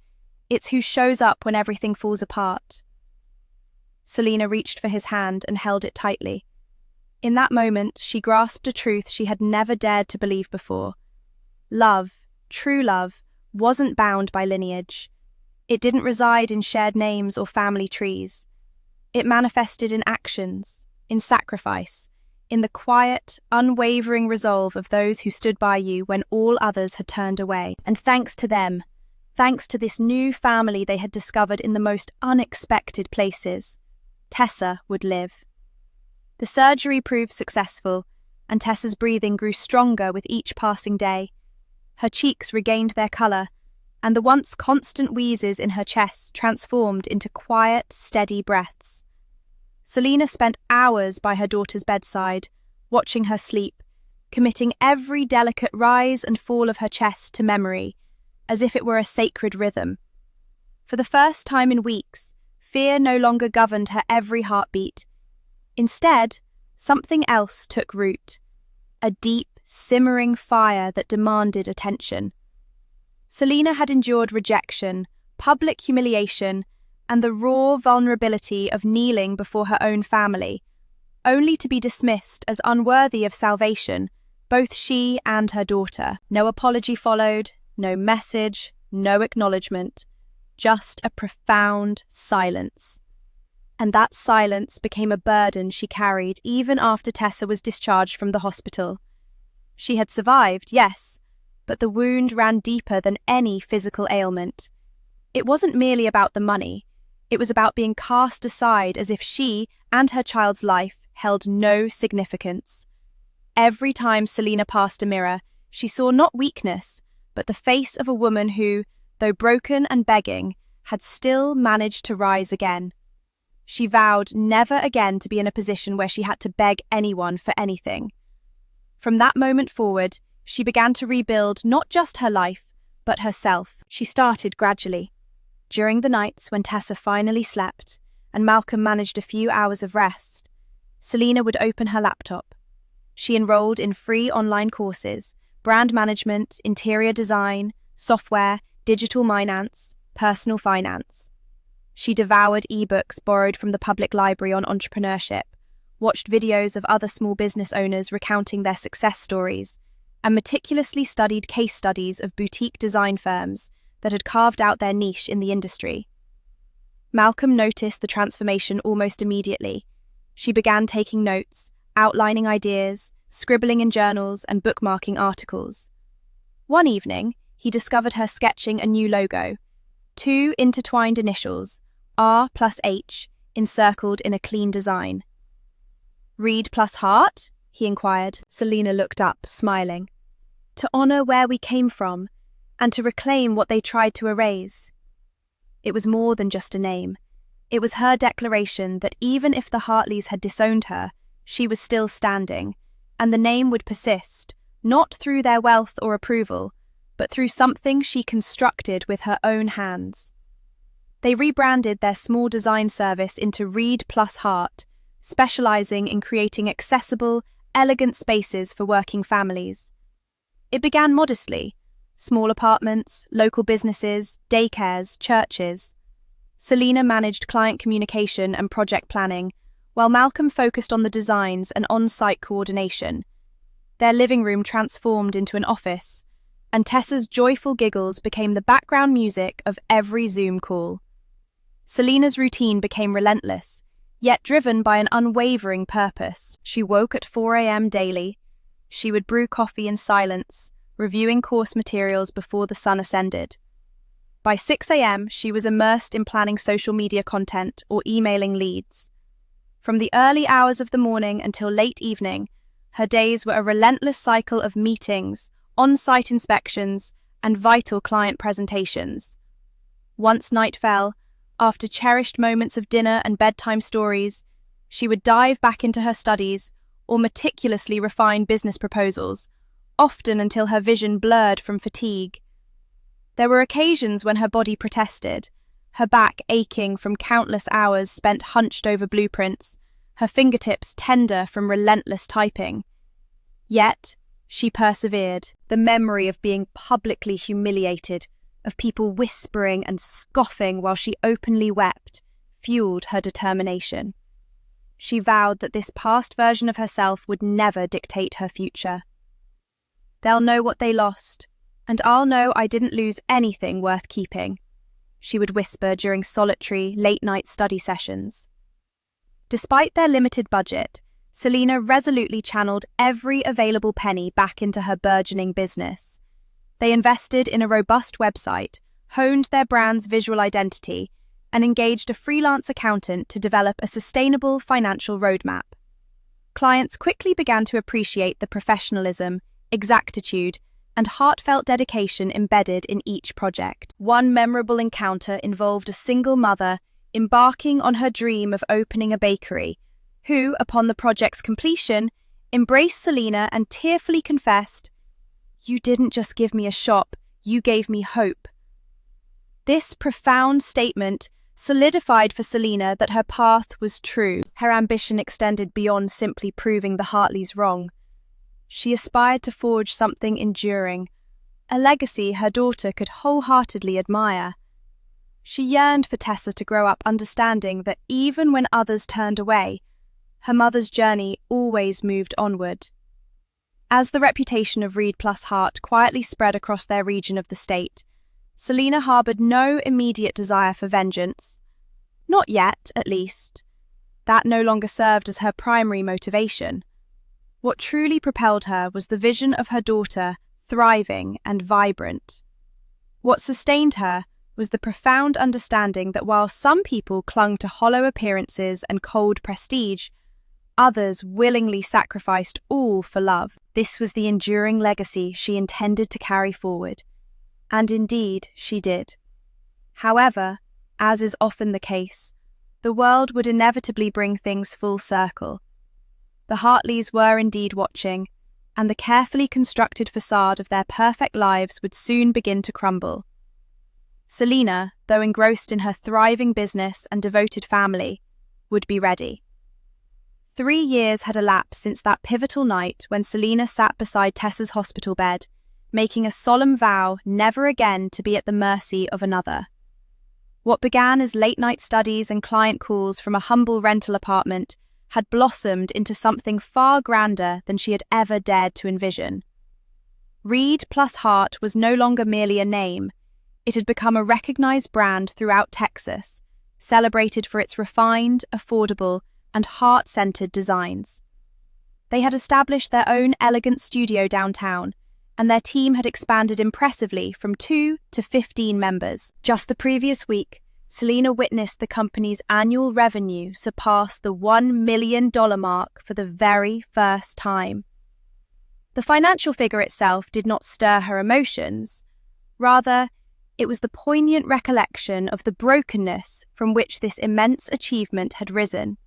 It's who shows up when everything falls apart." Selena reached for his hand and held it tightly. In that moment, she grasped a truth she had never dared to believe before. Love, true love, wasn't bound by lineage. It didn't reside in shared names or family trees. It manifested in actions, in sacrifice, in the quiet, unwavering resolve of those who stood by you when all others had turned away. And thanks to them, thanks to this new family they had discovered in the most unexpected places, Tessa would live. The surgery proved successful, and Tessa's breathing grew stronger with each passing day. Her cheeks regained their colour, and the once constant wheezes in her chest transformed into quiet, steady breaths. Selina spent hours by her daughter's bedside, watching her sleep, committing every delicate rise and fall of her chest to memory, as if it were a sacred rhythm. For the first time in weeks, fear no longer governed her every heartbeat. Instead, something else took root, a deep, simmering fire that demanded attention. Selina had endured rejection, public humiliation, and the raw vulnerability of kneeling before her own family, only to be dismissed as unworthy of salvation, both she and her daughter. No apology followed, no message, no acknowledgement, just a profound silence. And that silence became a burden she carried even after Tessa was discharged from the hospital. She had survived, yes, but the wound ran deeper than any physical ailment. It wasn't merely about the money. It was about being cast aside as if she and her child's life held no significance. Every time Selina passed a mirror, she saw not weakness, but the face of a woman who, though broken and begging, had still managed to rise again. She vowed never again to be in a position where she had to beg anyone for anything. From that moment forward, she began to rebuild not just her life, but herself. She started gradually. During the nights when Tessa finally slept and Malcolm managed a few hours of rest, Selina would open her laptop. She enrolled in free online courses, brand management, interior design, software, digital finance, personal finance. She devoured ebooks borrowed from the public library on entrepreneurship, watched videos of other small business owners recounting their success stories, and meticulously studied case studies of boutique design firms that had carved out their niche in the industry. Malcolm noticed the transformation almost immediately. She began taking notes, outlining ideas, scribbling in journals, and bookmarking articles. One evening, he discovered her sketching a new logo, 2 intertwined initials, R plus H, encircled in a clean design. "Read plus heart?" he inquired. Selina looked up, smiling. "To honour where we came from, and to reclaim what they tried to erase." It was more than just a name. It was her declaration that even if the Hartleys had disowned her, she was still standing, and the name would persist, not through their wealth or approval, but through something she constructed with her own hands. They rebranded their small design service into Read Plus Heart, specialising in creating accessible, elegant spaces for working families. It began modestly: small apartments, local businesses, daycares, churches. Selina managed client communication and project planning, while Malcolm focused on the designs and on-site coordination. Their living room transformed into an office, and Tessa's joyful giggles became the background music of every Zoom call. Selina's routine became relentless, yet driven by an unwavering purpose. She woke at 4 a.m. daily. She would brew coffee in silence, reviewing course materials before the sun ascended. By 6 a.m., she was immersed in planning social media content or emailing leads. From the early hours of the morning until late evening, her days were a relentless cycle of meetings, on-site inspections, and vital client presentations. Once night fell, after cherished moments of dinner and bedtime stories, she would dive back into her studies or meticulously refine business proposals, often until her vision blurred from fatigue. There were occasions when her body protested, her back aching from countless hours spent hunched over blueprints, her fingertips tender from relentless typing. Yet, she persevered. The memory of being publicly humiliated, of people whispering and scoffing while she openly wept, fueled her determination. She vowed that this past version of herself would never dictate her future. "They'll know what they lost, and I'll know I didn't lose anything worth keeping." she would whisper during solitary, late-night study sessions. Despite their limited budget, Selena resolutely channeled every available penny back into her burgeoning business. They invested in a robust website, honed their brand's visual identity, and engaged a freelance accountant to develop a sustainable financial roadmap. Clients quickly began to appreciate the professionalism, exactitude, and heartfelt dedication embedded in each project. One memorable encounter involved a single mother embarking on her dream of opening a bakery, who, upon the project's completion, embraced Selena and tearfully confessed, "You didn't just give me a shop, you gave me hope." This profound statement solidified for Selena that her path was true. Her ambition extended beyond simply proving the Hartleys wrong. She aspired to forge something enduring, a legacy her daughter could wholeheartedly admire. She yearned for Tessa to grow up understanding that even when others turned away, her mother's journey always moved onward. As the reputation of Reed plus Hart quietly spread across their region of the state, Selena harbored no immediate desire for vengeance. Not yet, at least. That no longer served as her primary motivation. What truly propelled her was the vision of her daughter thriving and vibrant. What sustained her was the profound understanding that while some people clung to hollow appearances and cold prestige, others willingly sacrificed all for love. This was the enduring legacy she intended to carry forward. And indeed, she did. However, as is often the case, the world would inevitably bring things full circle. The Hartleys were indeed watching, and the carefully constructed facade of their perfect lives would soon begin to crumble. Selena, though engrossed in her thriving business and devoted family, would be ready. 3 years had elapsed since that pivotal night when Selena sat beside Tessa's hospital bed, making a solemn vow never again to be at the mercy of another. What began as late-night studies and client calls from a humble rental apartment had blossomed into something far grander than she had ever dared to envision. Reed plus Hart was no longer merely a name. It had become a recognized brand throughout Texas, celebrated for its refined, affordable, and heart-centered designs. They had established their own elegant studio downtown, and their team had expanded impressively from 2 to 15 members. Just the previous week, Selena witnessed the company's annual revenue surpass the $1 million mark for the very first time. The financial figure itself did not stir her emotions. Rather, it was the poignant recollection of the brokenness from which this immense achievement had risen.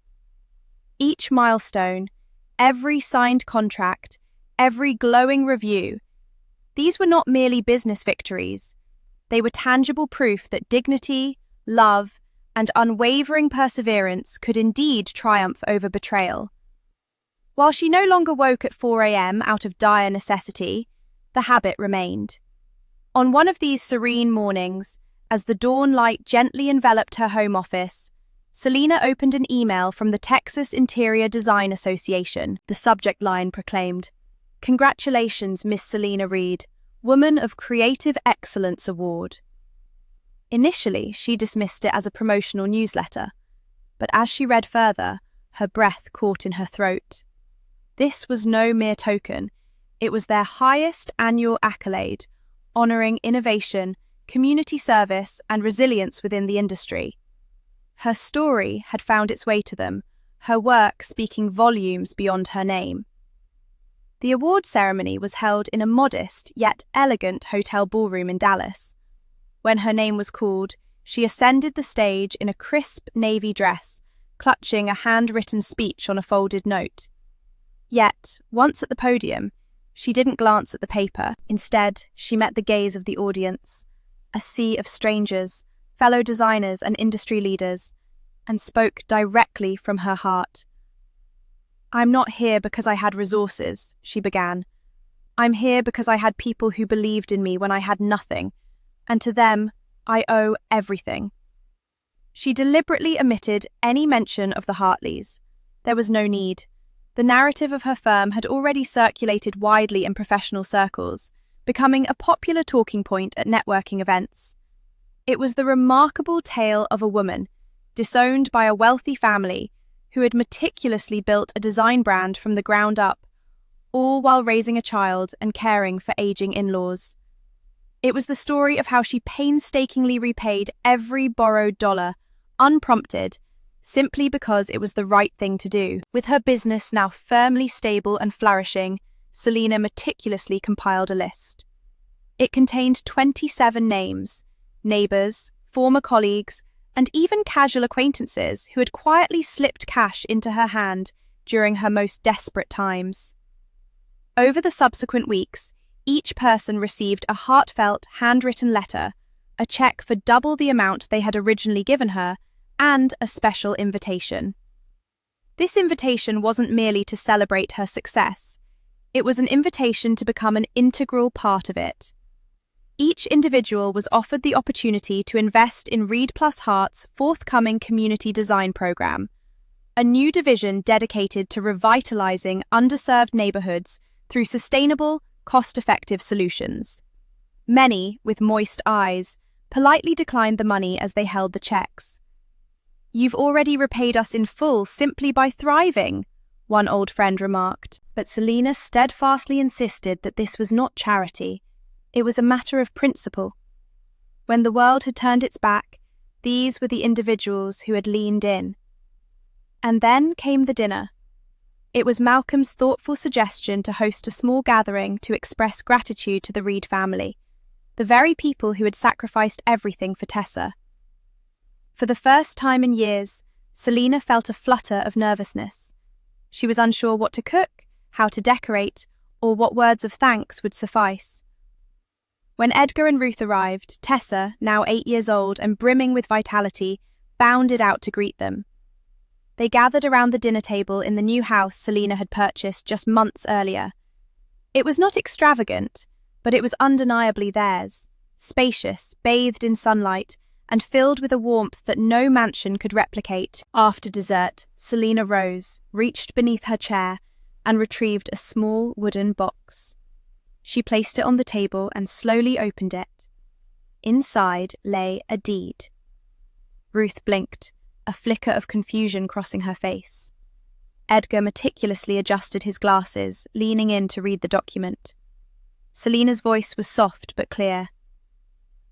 Each milestone, every signed contract, every glowing review, these were not merely business victories. They were tangible proof that dignity, love, and unwavering perseverance could indeed triumph over betrayal. While she no longer woke at 4 a.m. out of dire necessity, the habit remained. On one of these serene mornings, as the dawn light gently enveloped her home office, Selena opened an email from the Texas Interior Design Association. The subject line proclaimed, "Congratulations, Miss Selena Reed, Woman of Creative Excellence Award." Initially, she dismissed it as a promotional newsletter, but as she read further, her breath caught in her throat. This was no mere token. It was their highest annual accolade, honoring innovation, community service, and resilience within the industry. Her story had found its way to them, her work speaking volumes beyond her name. The award ceremony was held in a modest yet elegant hotel ballroom in Dallas. When her name was called, she ascended the stage in a crisp navy dress, clutching a handwritten speech on a folded note. Yet, once at the podium, she didn't glance at the paper. Instead, she met the gaze of the audience, a sea of strangers, fellow designers and industry leaders, and spoke directly from her heart. "I'm not here because I had resources," she began. "I'm here because I had people who believed in me when I had nothing, and to them, I owe everything." She deliberately omitted any mention of the Hartleys. There was no need. The narrative of her firm had already circulated widely in professional circles, becoming a popular talking point at networking events. It was the remarkable tale of a woman, disowned by a wealthy family, who had meticulously built a design brand from the ground up, all while raising a child and caring for aging in-laws. It was the story of how she painstakingly repaid every borrowed dollar, unprompted, simply because it was the right thing to do. With her business now firmly stable and flourishing, Selena meticulously compiled a list. It contained 27 names, neighbors, former colleagues, and even casual acquaintances who had quietly slipped cash into her hand during her most desperate times. Over the subsequent weeks, each person received a heartfelt, handwritten letter, a check for double the amount they had originally given her, and a special invitation. This invitation wasn't merely to celebrate her success. It was an invitation to become an integral part of it. Each individual was offered the opportunity to invest in Read Plus Heart's forthcoming community design program, a new division dedicated to revitalizing underserved neighborhoods through sustainable, cost-effective solutions. Many, with moist eyes, politely declined the money as they held the checks. "You've already repaid us in full simply by thriving," one old friend remarked. But Selena steadfastly insisted that this was not charity. It was a matter of principle. When the world had turned its back, these were the individuals who had leaned in. And then came the dinner. It was Malcolm's thoughtful suggestion to host a small gathering to express gratitude to the Reed family, the very people who had sacrificed everything for Tessa. For the first time in years, Selena felt a flutter of nervousness. She was unsure what to cook, how to decorate, or what words of thanks would suffice. When Edgar and Ruth arrived, Tessa, now 8 years old and brimming with vitality, bounded out to greet them. They gathered around the dinner table in the new house Selena had purchased just months earlier. It was not extravagant, but it was undeniably theirs, spacious, bathed in sunlight, and filled with a warmth that no mansion could replicate. After dessert, Selena rose, reached beneath her chair, and retrieved a small wooden box. She placed it on the table and slowly opened it. Inside lay a deed. Ruth blinked, a flicker of confusion crossing her face. Edgar meticulously adjusted his glasses, leaning in to read the document. Selena's voice was soft but clear.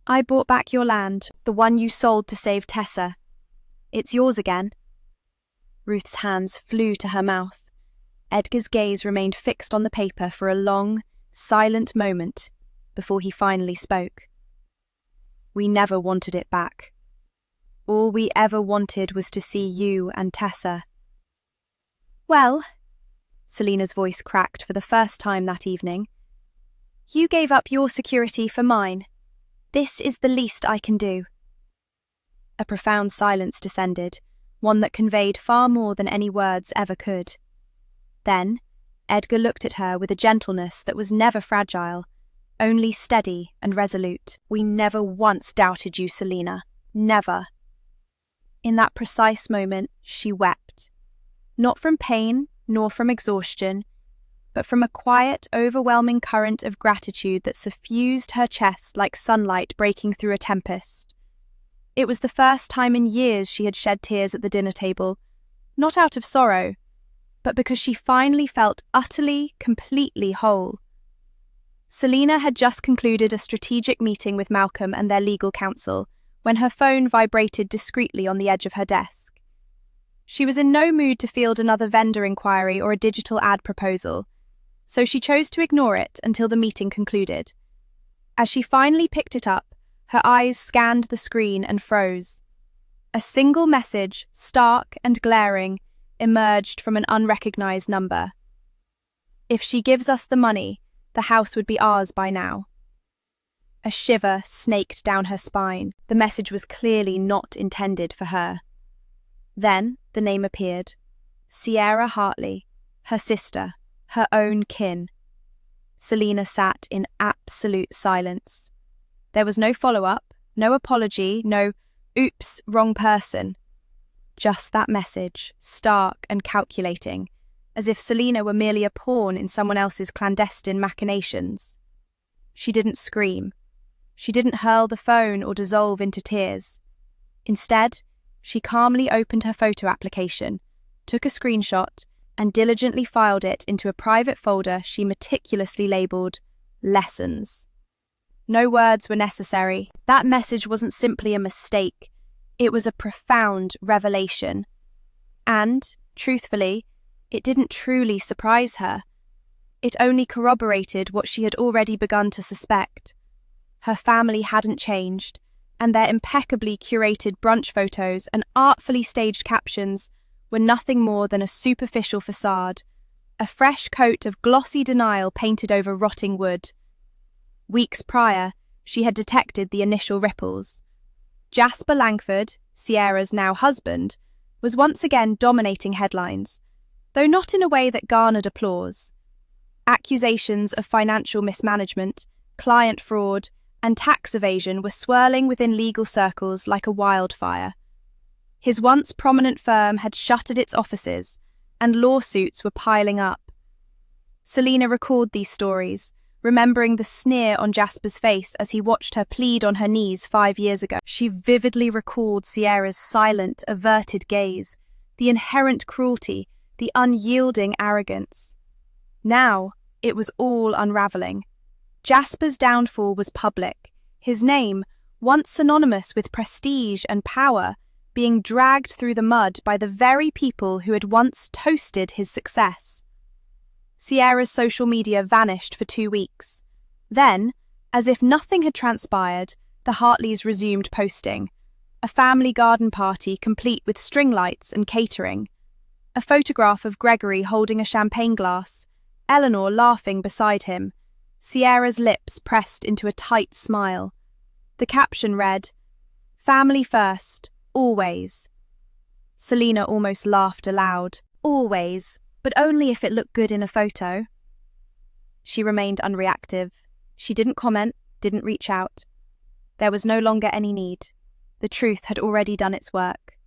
"I bought back your land, the one you sold to save Tessa. It's yours again." Ruth's hands flew to her mouth. Edgar's gaze remained fixed on the paper for a long, silent moment before he finally spoke. "We never wanted it back. All we ever wanted was to see you and Tessa." "Well," Selena's voice cracked for the first time that evening, "you gave up your security for mine. This is the least I can do." A profound silence descended, one that conveyed far more than any words ever could. Then, Edgar looked at her with a gentleness that was never fragile, only steady and resolute. "We never once doubted you, Selena. Never." In that precise moment, she wept. Not from pain, nor from exhaustion, but from a quiet, overwhelming current of gratitude that suffused her chest like sunlight breaking through a tempest. It was the first time in years she had shed tears at the dinner table, not out of sorrow, but because she finally felt utterly, completely whole. Selena had just concluded a strategic meeting with Malcolm and their legal counsel when her phone vibrated discreetly on the edge of her desk. She was in no mood to field another vendor inquiry or a digital ad proposal, so she chose to ignore it until the meeting concluded. As she finally picked it up, her eyes scanned the screen and froze. A single message, stark and glaring, emerged from an unrecognized number. "If she gives us the money, the house would be ours by now." A shiver snaked down her spine. The message was clearly not intended for her. Then the name appeared. Sierra Hartley, her sister, her own kin. Selena sat in absolute silence. There was no follow-up, no apology, no "oops, wrong person." Just that message, stark and calculating, as if Selena were merely a pawn in someone else's clandestine machinations. She didn't scream. She didn't hurl the phone or dissolve into tears. Instead, she calmly opened her photo application, took a screenshot, and diligently filed it into a private folder she meticulously labeled Lessons. No words were necessary. That message wasn't simply a mistake. It was a profound revelation. And, truthfully, it didn't truly surprise her. It only corroborated what she had already begun to suspect. Her family hadn't changed, and their impeccably curated brunch photos and artfully staged captions were nothing more than a superficial facade, a fresh coat of glossy denial painted over rotting wood. Weeks prior, she had detected the initial ripples. Jasper Langford, Sierra's now husband, was once again dominating headlines, though not in a way that garnered applause. Accusations of financial mismanagement, client fraud, and tax evasion were swirling within legal circles like a wildfire. His once prominent firm had shuttered its offices, and lawsuits were piling up. Selena recalled these stories, remembering the sneer on Jasper's face as he watched her plead on her knees 5 years ago. She vividly recalled Sierra's silent, averted gaze, the inherent cruelty, the unyielding arrogance. Now, it was all unraveling. Jasper's downfall was public, his name, once synonymous with prestige and power, being dragged through the mud by the very people who had once toasted his success. Sierra's social media vanished for 2 weeks. Then, as if nothing had transpired, the Hartleys resumed posting. A family garden party complete with string lights and catering. A photograph of Gregory holding a champagne glass, Eleanor laughing beside him, Sierra's lips pressed into a tight smile. The caption read, "Family first, always." Selena almost laughed aloud. Always, but only if it looked good in a photo. She remained unreactive. She didn't comment, didn't reach out. There was no longer any need. The truth had already done its work.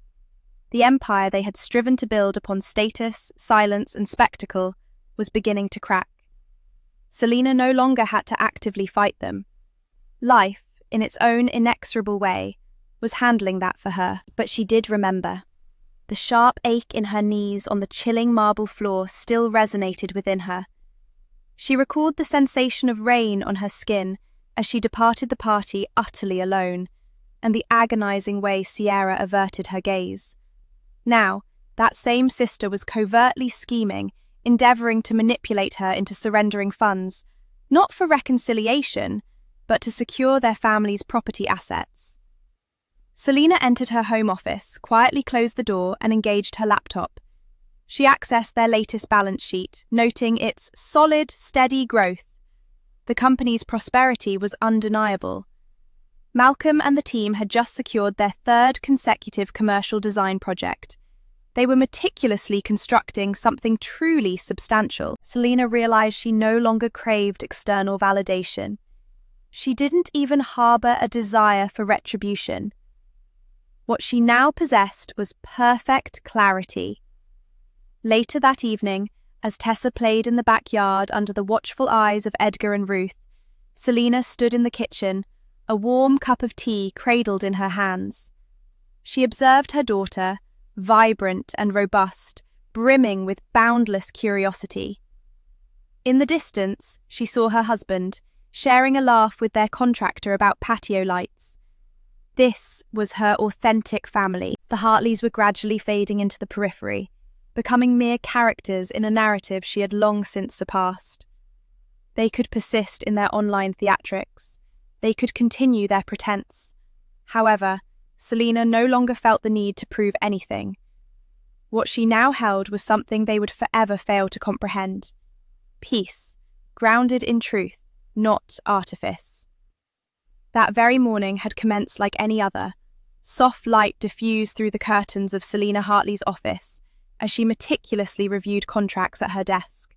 The empire they had striven to build upon status, silence, and spectacle was beginning to crack. Selena no longer had to actively fight them. Life, in its own inexorable way, was handling that for her. But she did remember. The sharp ache in her knees on the chilling marble floor still resonated within her. She recalled the sensation of rain on her skin as she departed the party utterly alone, and the agonizing way Sierra averted her gaze. Now, that same sister was covertly scheming, endeavoring to manipulate her into surrendering funds, not for reconciliation, but to secure their family's property assets. Selena entered her home office, quietly closed the door, and engaged her laptop. She accessed their latest balance sheet, noting its solid, steady growth. The company's prosperity was undeniable. Malcolm and the team had just secured their 3rd consecutive commercial design project. They were meticulously constructing something truly substantial. Selena realized she no longer craved external validation. She didn't even harbor a desire for retribution. What she now possessed was perfect clarity. Later that evening, as Tessa played in the backyard under the watchful eyes of Edgar and Ruth, Selena stood in the kitchen, a warm cup of tea cradled in her hands. She observed her daughter, vibrant and robust, brimming with boundless curiosity. In the distance, she saw her husband, sharing a laugh with their contractor about patio lights. This was her authentic family. The Hartleys were gradually fading into the periphery, becoming mere characters in a narrative she had long since surpassed. They could persist in their online theatrics. They could continue their pretense. However, Selena no longer felt the need to prove anything. What she now held was something they would forever fail to comprehend. Peace, grounded in truth, not artifice. That very morning had commenced like any other. Soft light diffused through the curtains of Selena Hartley's office as she meticulously reviewed contracts at her desk.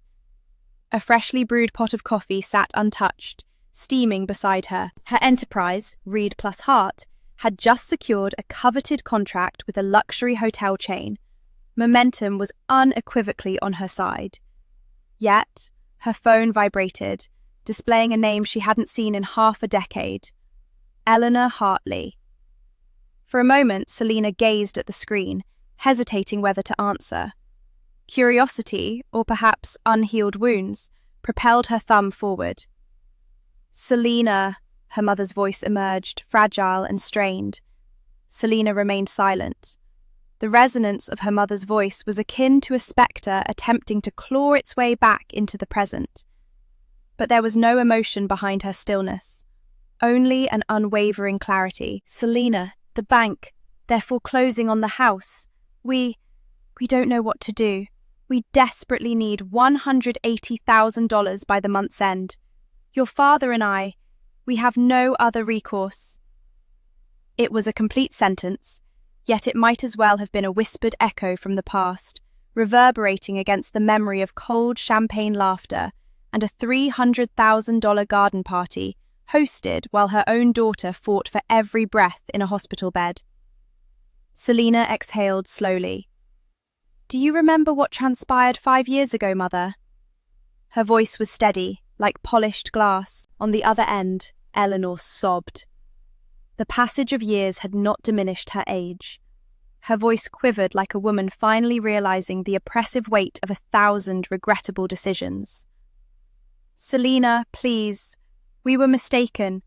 A freshly brewed pot of coffee sat untouched, steaming beside her. Her enterprise, Reed plus Hart, had just secured a coveted contract with a luxury hotel chain. Momentum was unequivocally on her side. Yet, her phone vibrated, displaying a name she hadn't seen in half a decade. Eleanor Hartley. For a moment, Selina gazed at the screen, hesitating whether to answer. Curiosity, or perhaps unhealed wounds, propelled her thumb forward. Selina, her mother's voice emerged, fragile and strained. Selina remained silent. The resonance of her mother's voice was akin to a spectre attempting to claw its way back into the present. But there was no emotion behind her stillness, only an unwavering clarity. "Selina, the bank, they're foreclosing on the house. We don't know what to do. We desperately need $180,000 by the month's end. Your father and I, we have no other recourse." It was a complete sentence, yet it might as well have been a whispered echo from the past, reverberating against the memory of cold champagne laughter and a $300,000 garden party hosted while her own daughter fought for every breath in a hospital bed. Selina exhaled slowly. "Do you remember what transpired 5 years ago, Mother?" Her voice was steady, like polished glass. On the other end, Eleanor sobbed. The passage of years had not diminished her age. Her voice quivered like a woman finally realizing the oppressive weight of 1,000 regrettable decisions. "Selina, please. We were mistaken.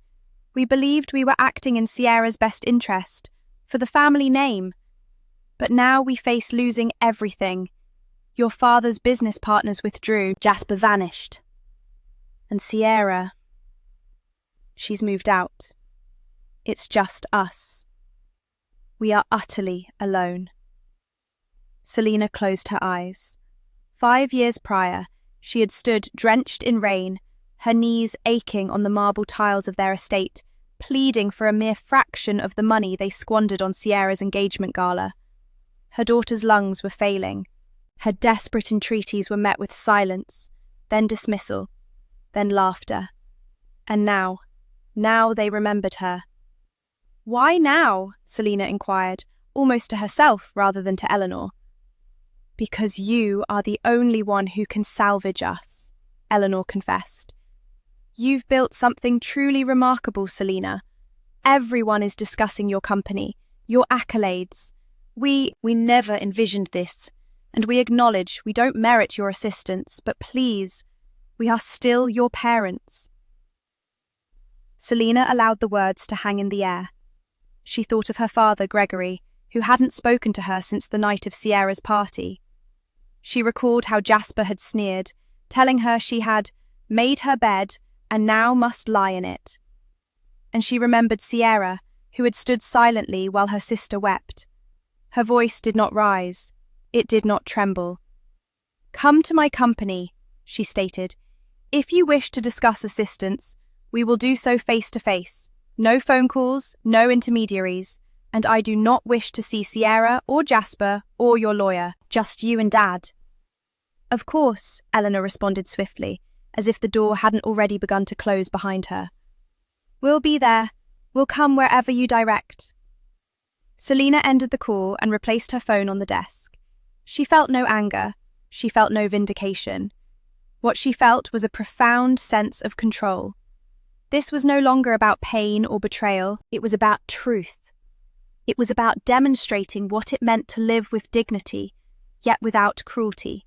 We believed we were acting in Sierra's best interest, for the family name. But now we face losing everything. Your father's business partners withdrew. Jasper vanished. And Sierra, she's moved out. It's just us. We are utterly alone." Selina closed her eyes. 5 years prior, she had stood drenched in rain, her knees aching on the marble tiles of their estate, pleading for a mere fraction of the money they squandered on Sierra's engagement gala. Her daughter's lungs were failing. Her desperate entreaties were met with silence, then dismissal, then laughter. And now they remembered her. "Why now?" Selina inquired, almost to herself rather than to Eleanor. "Because you are the only one who can salvage us," Eleanor confessed. "You've built something truly remarkable, Selina. Everyone is discussing your company, your accolades. We never envisioned this, and we acknowledge we don't merit your assistance, but please, we are still your parents." Selina allowed the words to hang in the air. She thought of her father, Gregory, who hadn't spoken to her since the night of Sierra's party. She recalled how Jasper had sneered, telling her she had made her bed and now must lie in it. And she remembered Sierra, who had stood silently while her sister wept. Her voice did not rise. It did not tremble. "Come to my company," she stated. "If you wish to discuss assistance, we will do so face to face. No phone calls, no intermediaries, and I do not wish to see Sierra or Jasper or your lawyer, just you and Dad." "Of course," Eleanor responded swiftly, as if the door hadn't already begun to close behind her. "We'll be there. We'll come wherever you direct." Selina ended the call and replaced her phone on the desk. She felt no anger. She felt no vindication. What she felt was a profound sense of control. This was no longer about pain or betrayal. It was about truth. It was about demonstrating what it meant to live with dignity, yet without cruelty.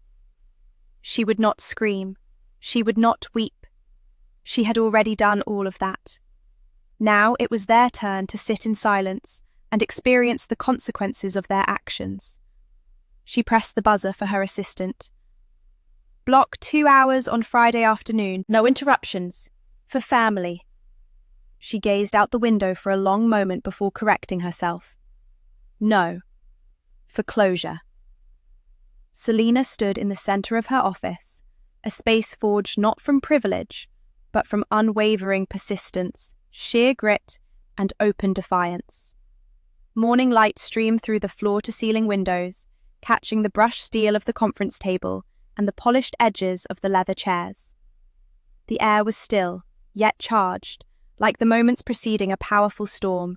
She would not scream. She would not weep. She had already done all of that. Now it was their turn to sit in silence and experience the consequences of their actions. She pressed the buzzer for her assistant. "Block 2 hours on Friday afternoon. No interruptions. For family." She gazed out the window for a long moment before correcting herself. "No. For closure." Selina stood in the center of her office, a space forged not from privilege, but from unwavering persistence, sheer grit, and open defiance. Morning light streamed through the floor-to-ceiling windows, catching the brushed steel of the conference table and the polished edges of the leather chairs. The air was still, yet charged, like the moments preceding a powerful storm.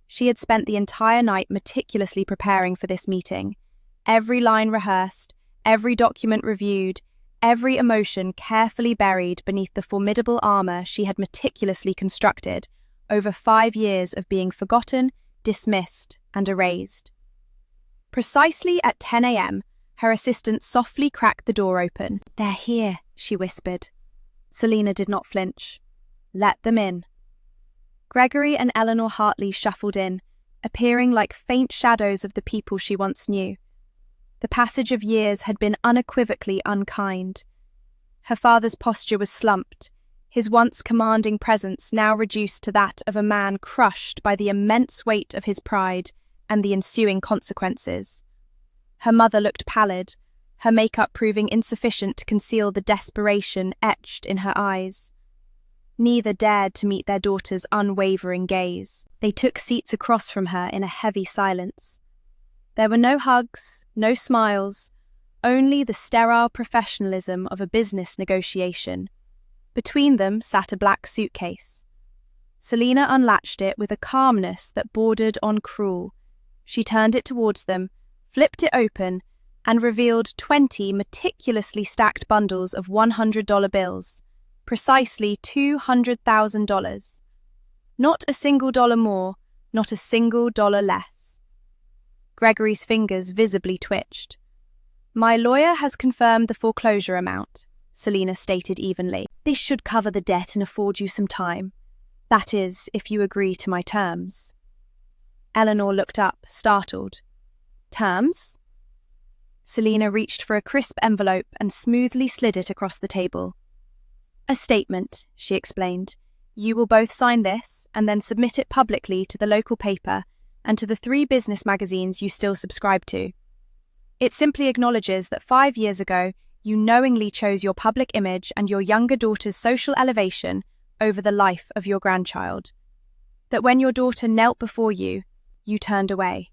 She had spent the entire night meticulously preparing for this meeting, every line rehearsed, every document reviewed, every emotion carefully buried beneath the formidable armor she had meticulously constructed, over 5 years of being forgotten, dismissed, and erased. Precisely at 10 a.m., her assistant softly cracked the door open. "They're here," she whispered. Selina did not flinch. "Let them in." Gregory and Eleanor Hartley shuffled in, appearing like faint shadows of the people she once knew. The passage of years had been unequivocally unkind. Her father's posture was slumped, his once commanding presence now reduced to that of a man crushed by the immense weight of his pride and the ensuing consequences. Her mother looked pallid, her makeup proving insufficient to conceal the desperation etched in her eyes. Neither dared to meet their daughter's unwavering gaze. They took seats across from her in a heavy silence. There were no hugs, no smiles, only the sterile professionalism of a business negotiation. Between them sat a black suitcase. Selina unlatched it with a calmness that bordered on cruel. She turned it towards them, flipped it open, and revealed 20 meticulously stacked bundles of $100 bills, precisely $200,000. Not a single dollar more, not a single dollar less. Gregory's fingers visibly twitched. "My lawyer has confirmed the foreclosure amount," Selina stated evenly. "This should cover the debt and afford you some time. That is, if you agree to my terms." Eleanor looked up, startled. "Terms?" Selina reached for a crisp envelope and smoothly slid it across the table. "A statement," she explained. "You will both sign this and then submit it publicly to the local paper and to the 3 business magazines you still subscribe to. It simply acknowledges that 5 years ago you knowingly chose your public image and your younger daughter's social elevation over the life of your grandchild. That when your daughter knelt before you, you turned away."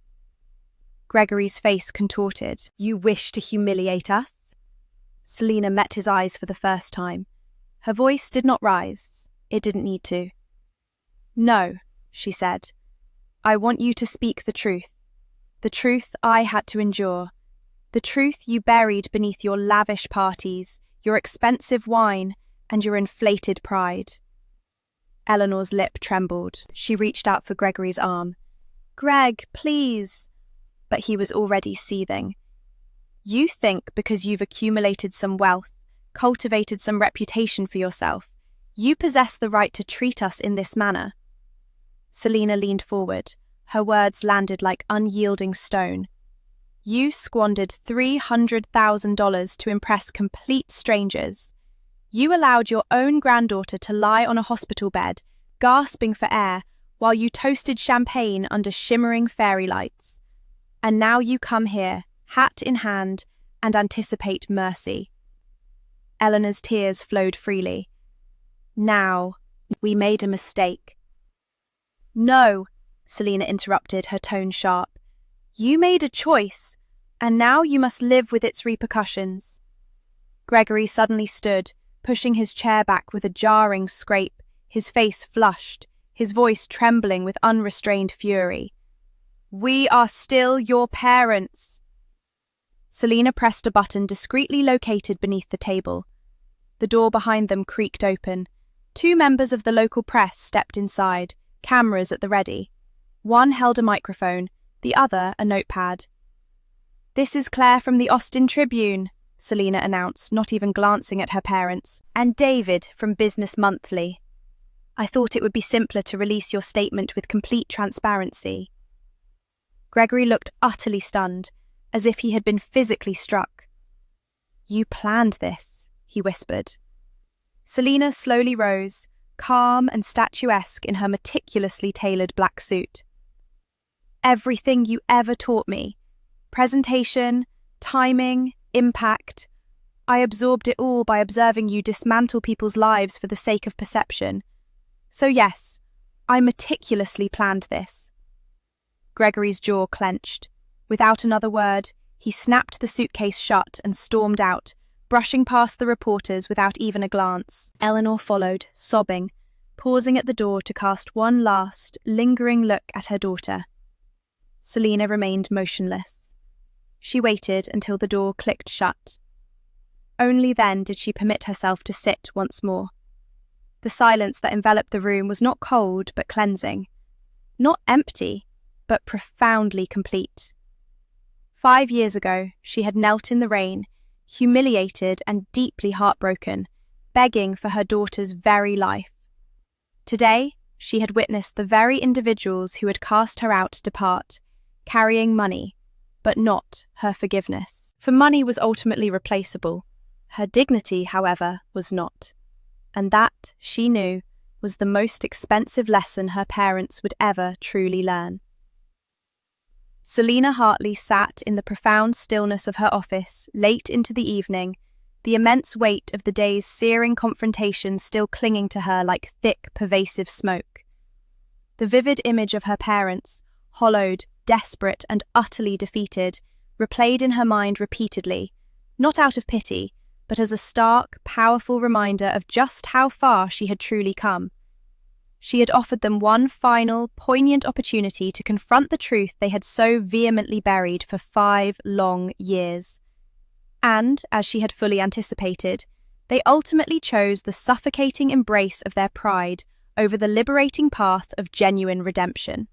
Gregory's face contorted. "You wish to humiliate us?" Selina met his eyes for the first time. Her voice did not rise. It didn't need to. "No," she said. "I want you to speak the truth. The truth I had to endure. The truth you buried beneath your lavish parties, your expensive wine, and your inflated pride." Eleanor's lip trembled. She reached out for Gregory's arm. "Greg, please." But he was already seething. "You think because you've accumulated some wealth, cultivated some reputation for yourself, you possess the right to treat us in this manner?" Selina leaned forward. Her words landed like unyielding stone. "You squandered $300,000 to impress complete strangers. You allowed your own granddaughter to lie on a hospital bed, gasping for air, while you toasted champagne under shimmering fairy lights. And now you come here, hat in hand, and anticipate mercy." Eleanor's tears flowed freely. "Now, we made a mistake." "No," Selina interrupted, her tone sharp. "You made a choice, and now you must live with its repercussions." Gregory suddenly stood, pushing his chair back with a jarring scrape, his face flushed, his voice trembling with unrestrained fury. "We are still your parents." Selina pressed a button discreetly located beneath the table. The door behind them creaked open. 2 members of the local press stepped inside, cameras at the ready. One held a microphone, the other a notepad. "This is Claire from the Austin Tribune," Selina announced, not even glancing at her parents, "and David from Business Monthly. I thought it would be simpler to release your statement with complete transparency." Gregory looked utterly stunned, as if he had been physically struck. "You planned this," he whispered. Selina slowly rose, calm and statuesque in her meticulously tailored black suit. "Everything you ever taught me, presentation, timing, impact, I absorbed it all by observing you dismantle people's lives for the sake of perception. So yes, I meticulously planned this." Gregory's jaw clenched. Without another word, he snapped the suitcase shut and stormed out, brushing past the reporters without even a glance. Eleanor followed, sobbing, pausing at the door to cast one last, lingering look at her daughter. Selina remained motionless. She waited until the door clicked shut. Only then did she permit herself to sit once more. The silence that enveloped the room was not cold but cleansing. Not empty, but profoundly complete. 5 years ago, she had knelt in the rain, humiliated and deeply heartbroken, begging for her daughter's very life. Today, she had witnessed the very individuals who had cast her out depart, carrying money, but not her forgiveness. For money was ultimately replaceable. Her dignity, however, was not. And that, she knew, was the most expensive lesson her parents would ever truly learn. Selina Hartley sat in the profound stillness of her office late into the evening, the immense weight of the day's searing confrontation still clinging to her like thick, pervasive smoke. The vivid image of her parents, hollowed, desperate, and utterly defeated, replayed in her mind repeatedly, not out of pity, but as a stark, powerful reminder of just how far she had truly come. She had offered them one final, poignant opportunity to confront the truth they had so vehemently buried for 5 long years. And, as she had fully anticipated, they ultimately chose the suffocating embrace of their pride over the liberating path of genuine redemption.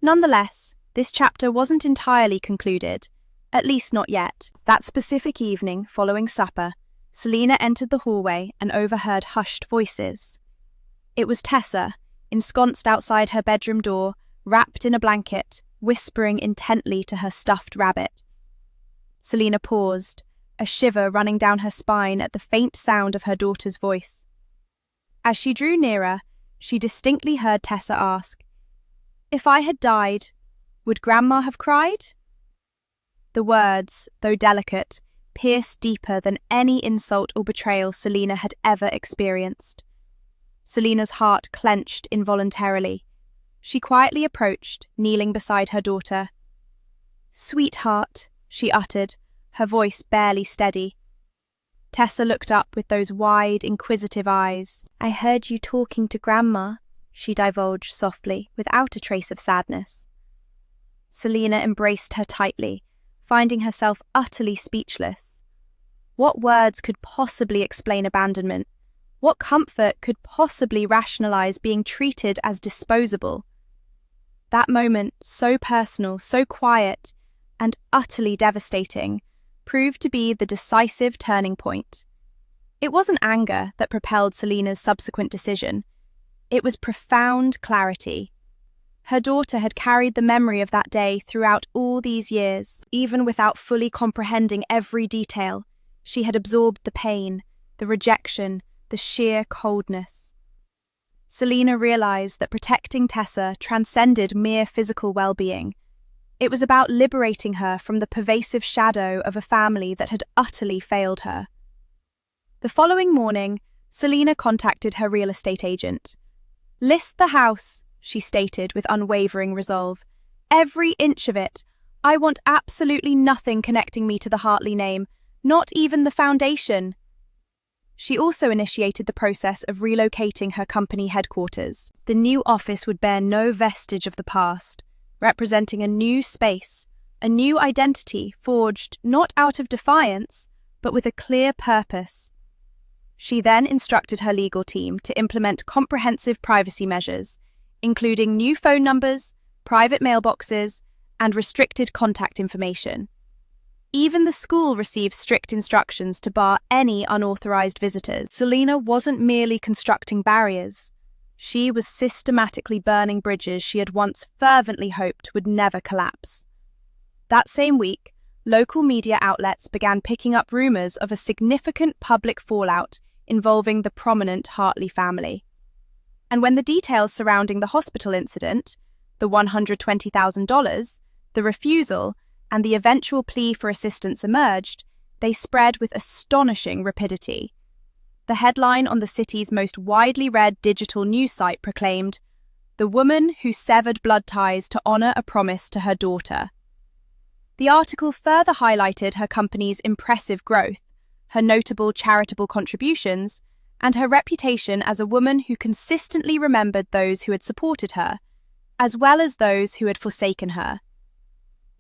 Nonetheless, this chapter wasn't entirely concluded, at least not yet. That specific evening, following supper, Selina entered the hallway and overheard hushed voices. It was Tessa, ensconced outside her bedroom door, wrapped in a blanket, whispering intently to her stuffed rabbit. Selina paused, a shiver running down her spine at the faint sound of her daughter's voice. As she drew nearer, she distinctly heard Tessa ask, "If I had died, would Grandma have cried?" The words, though delicate, pierced deeper than any insult or betrayal Selina had ever experienced. Selina's heart clenched involuntarily. She quietly approached, kneeling beside her daughter. "Sweetheart," she uttered, her voice barely steady. Tessa looked up with those wide, inquisitive eyes. "I heard you talking to Grandma," she divulged softly, without a trace of sadness. Selina embraced her tightly, finding herself utterly speechless. What words could possibly explain abandonment? What comfort could possibly rationalize being treated as disposable? That moment, so personal, so quiet, and utterly devastating, proved to be the decisive turning point. It wasn't anger that propelled Selina's subsequent decision. It was profound clarity. Her daughter had carried the memory of that day throughout all these years. Even without fully comprehending every detail, she had absorbed the pain, the rejection, the sheer coldness. Selina realized that protecting Tessa transcended mere physical well-being. It was about liberating her from the pervasive shadow of a family that had utterly failed her. The following morning, Selina contacted her real estate agent. "List the house," she stated with unwavering resolve. "Every inch of it. I want absolutely nothing connecting me to the Hartley name, not even the foundation." She also initiated the process of relocating her company headquarters. The new office would bear no vestige of the past, representing a new space, a new identity forged not out of defiance, but with a clear purpose. She then instructed her legal team to implement comprehensive privacy measures, including new phone numbers, private mailboxes, and restricted contact information. Even the school received strict instructions to bar any unauthorized visitors. Selina wasn't merely constructing barriers. She was systematically burning bridges she had once fervently hoped would never collapse. That same week, local media outlets began picking up rumors of a significant public fallout involving the prominent Hartley family. And when the details surrounding the hospital incident, the $120,000, the refusal, and the eventual plea for assistance emerged, they spread with astonishing rapidity. The headline on the city's most widely read digital news site proclaimed, "The woman who severed blood ties to honor a promise to her daughter." The article further highlighted her company's impressive growth, her notable charitable contributions, and her reputation as a woman who consistently remembered those who had supported her, as well as those who had forsaken her.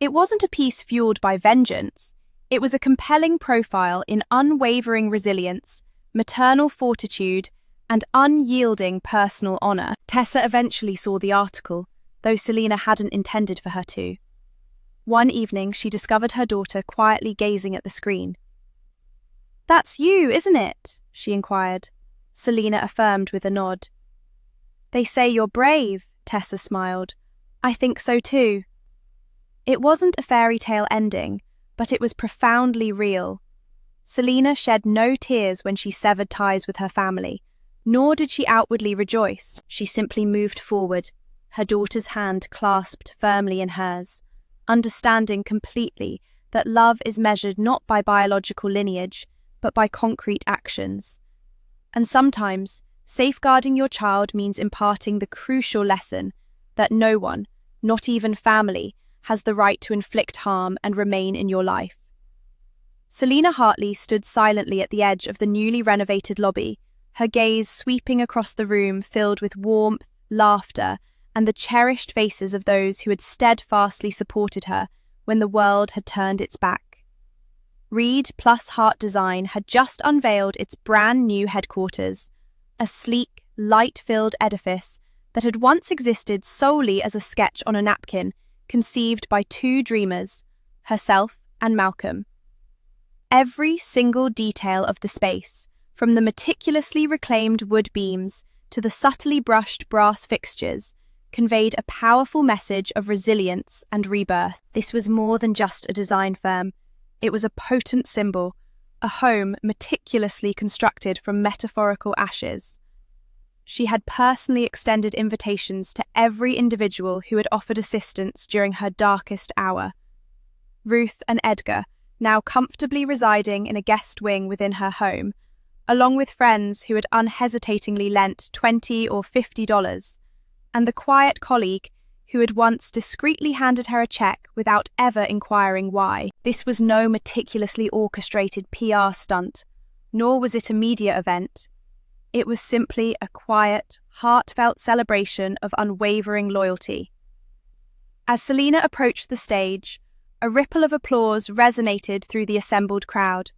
It wasn't a piece fueled by vengeance. It was a compelling profile in unwavering resilience, maternal fortitude, and unyielding personal honor. Tessa eventually saw the article, though Selena hadn't intended for her to. One evening, she discovered her daughter quietly gazing at the screen. "That's you, isn't it?" she inquired. Selena affirmed with a nod. "They say you're brave," Tessa smiled. "I think so too." It wasn't a fairy tale ending, but it was profoundly real. Selena shed no tears when she severed ties with her family, nor did she outwardly rejoice. She simply moved forward, her daughter's hand clasped firmly in hers, understanding completely that love is measured not by biological lineage, but by concrete actions. And sometimes, safeguarding your child means imparting the crucial lesson that no one, not even family, has the right to inflict harm and remain in your life. Selena Hartley stood silently at the edge of the newly renovated lobby, her gaze sweeping across the room filled with warmth, laughter, and the cherished faces of those who had steadfastly supported her when the world had turned its back. Reed plus Heart Design had just unveiled its brand new headquarters, a sleek, light-filled edifice that had once existed solely as a sketch on a napkin, conceived by two dreamers, herself and Malcolm. Every single detail of the space, from the meticulously reclaimed wood beams to the subtly brushed brass fixtures, conveyed a powerful message of resilience and rebirth. This was more than just a design firm. It was a potent symbol, a home meticulously constructed from metaphorical ashes. She had personally extended invitations to every individual who had offered assistance during her darkest hour. Ruth and Edgar, now comfortably residing in a guest wing within her home, along with friends who had unhesitatingly lent $20 or $50, and the quiet colleague who had once discreetly handed her a check without ever inquiring why. This was no meticulously orchestrated PR stunt, nor was it a media event. It was simply a quiet, heartfelt celebration of unwavering loyalty. As Selena approached the stage, a ripple of applause resonated through the assembled crowd.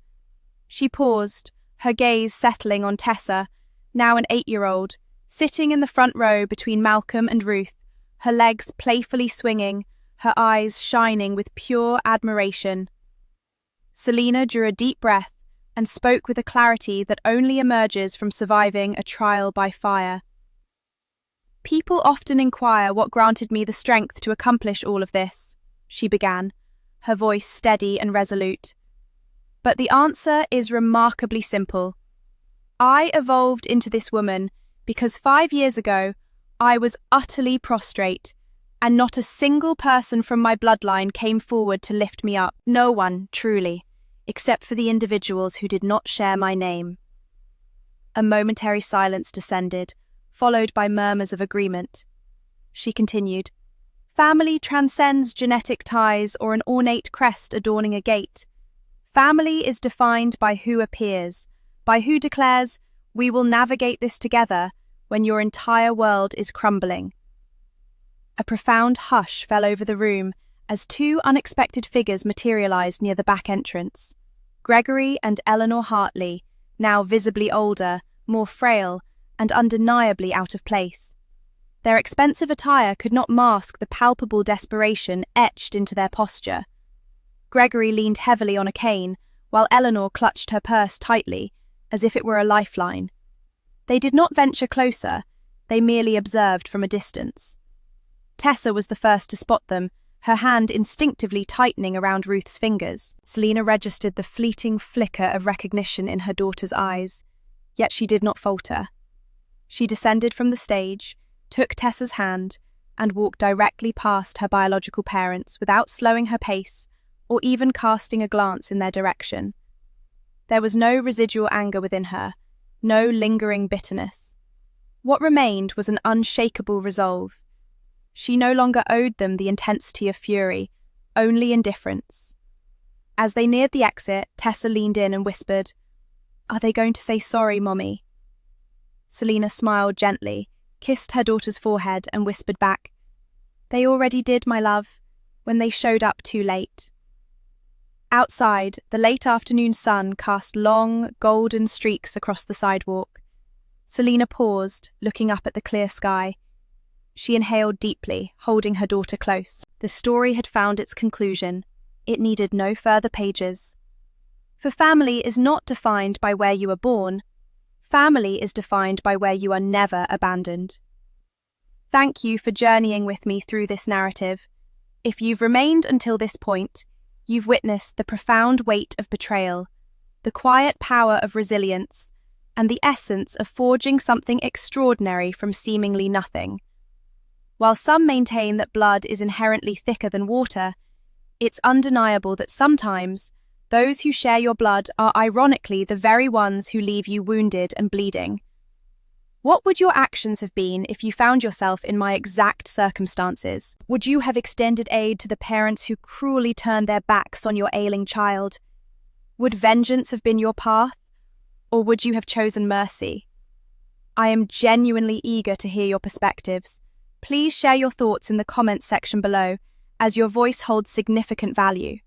She paused, her gaze settling on Tessa, now an 8-year-old, sitting in the front row between Malcolm and Ruth, her legs playfully swinging, her eyes shining with pure admiration. Selena drew a deep breath and spoke with a clarity that only emerges from surviving a trial by fire. "People often inquire what granted me the strength to accomplish all of this," she began, her voice steady and resolute. "But the answer is remarkably simple. I evolved into this woman because 5 years ago, I was utterly prostrate, and not a single person from my bloodline came forward to lift me up. No one, truly, except for the individuals who did not share my name." A momentary silence descended, followed by murmurs of agreement. She continued, "Family transcends genetic ties or an ornate crest adorning a gate. Family is defined by who appears, by who declares, 'We will navigate this together,' when your entire world is crumbling." A profound hush fell over the room as two unexpected figures materialized near the back entrance. Gregory and Eleanor Hartley, now visibly older, more frail, and undeniably out of place. Their expensive attire could not mask the palpable desperation etched into their posture. Gregory leaned heavily on a cane, while Eleanor clutched her purse tightly, as if it were a lifeline. They did not venture closer, they merely observed from a distance. Tessa was the first to spot them, her hand instinctively tightening around Ruth's fingers. Selena registered the fleeting flicker of recognition in her daughter's eyes, yet she did not falter. She descended from the stage, took Tessa's hand, and walked directly past her biological parents without slowing her pace or even casting a glance in their direction. There was no residual anger within her, no lingering bitterness. What remained was an unshakable resolve. She no longer owed them the intensity of fury, only indifference. As they neared the exit, Tessa leaned in and whispered, "Are they going to say sorry, Mommy?" Selena smiled gently, kissed her daughter's forehead and whispered back, "They already did, my love, when they showed up too late." Outside, the late afternoon sun cast long, golden streaks across the sidewalk. Selina paused, looking up at the clear sky. She inhaled deeply, holding her daughter close. The story had found its conclusion. It needed no further pages. For family is not defined by where you are born. Family is defined by where you are never abandoned. Thank you for journeying with me through this narrative. If you've remained until this point, you've witnessed the profound weight of betrayal, the quiet power of resilience, and the essence of forging something extraordinary from seemingly nothing. While some maintain that blood is inherently thicker than water, it's undeniable that sometimes those who share your blood are ironically the very ones who leave you wounded and bleeding. What would your actions have been if you found yourself in my exact circumstances? Would you have extended aid to the parents who cruelly turned their backs on your ailing child? Would vengeance have been your path, or would you have chosen mercy? I am genuinely eager to hear your perspectives. Please share your thoughts in the comments section below, as your voice holds significant value.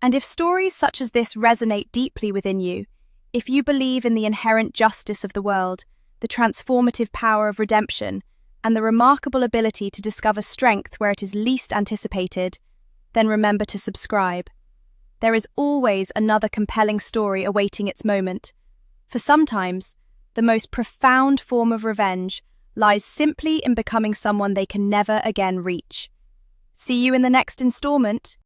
And if stories such as this resonate deeply within you, if you believe in the inherent justice of the world, the transformative power of redemption, and the remarkable ability to discover strength where it is least anticipated, then remember to subscribe. There is always another compelling story awaiting its moment, for sometimes the most profound form of revenge lies simply in becoming someone they can never again reach. See you in the next installment.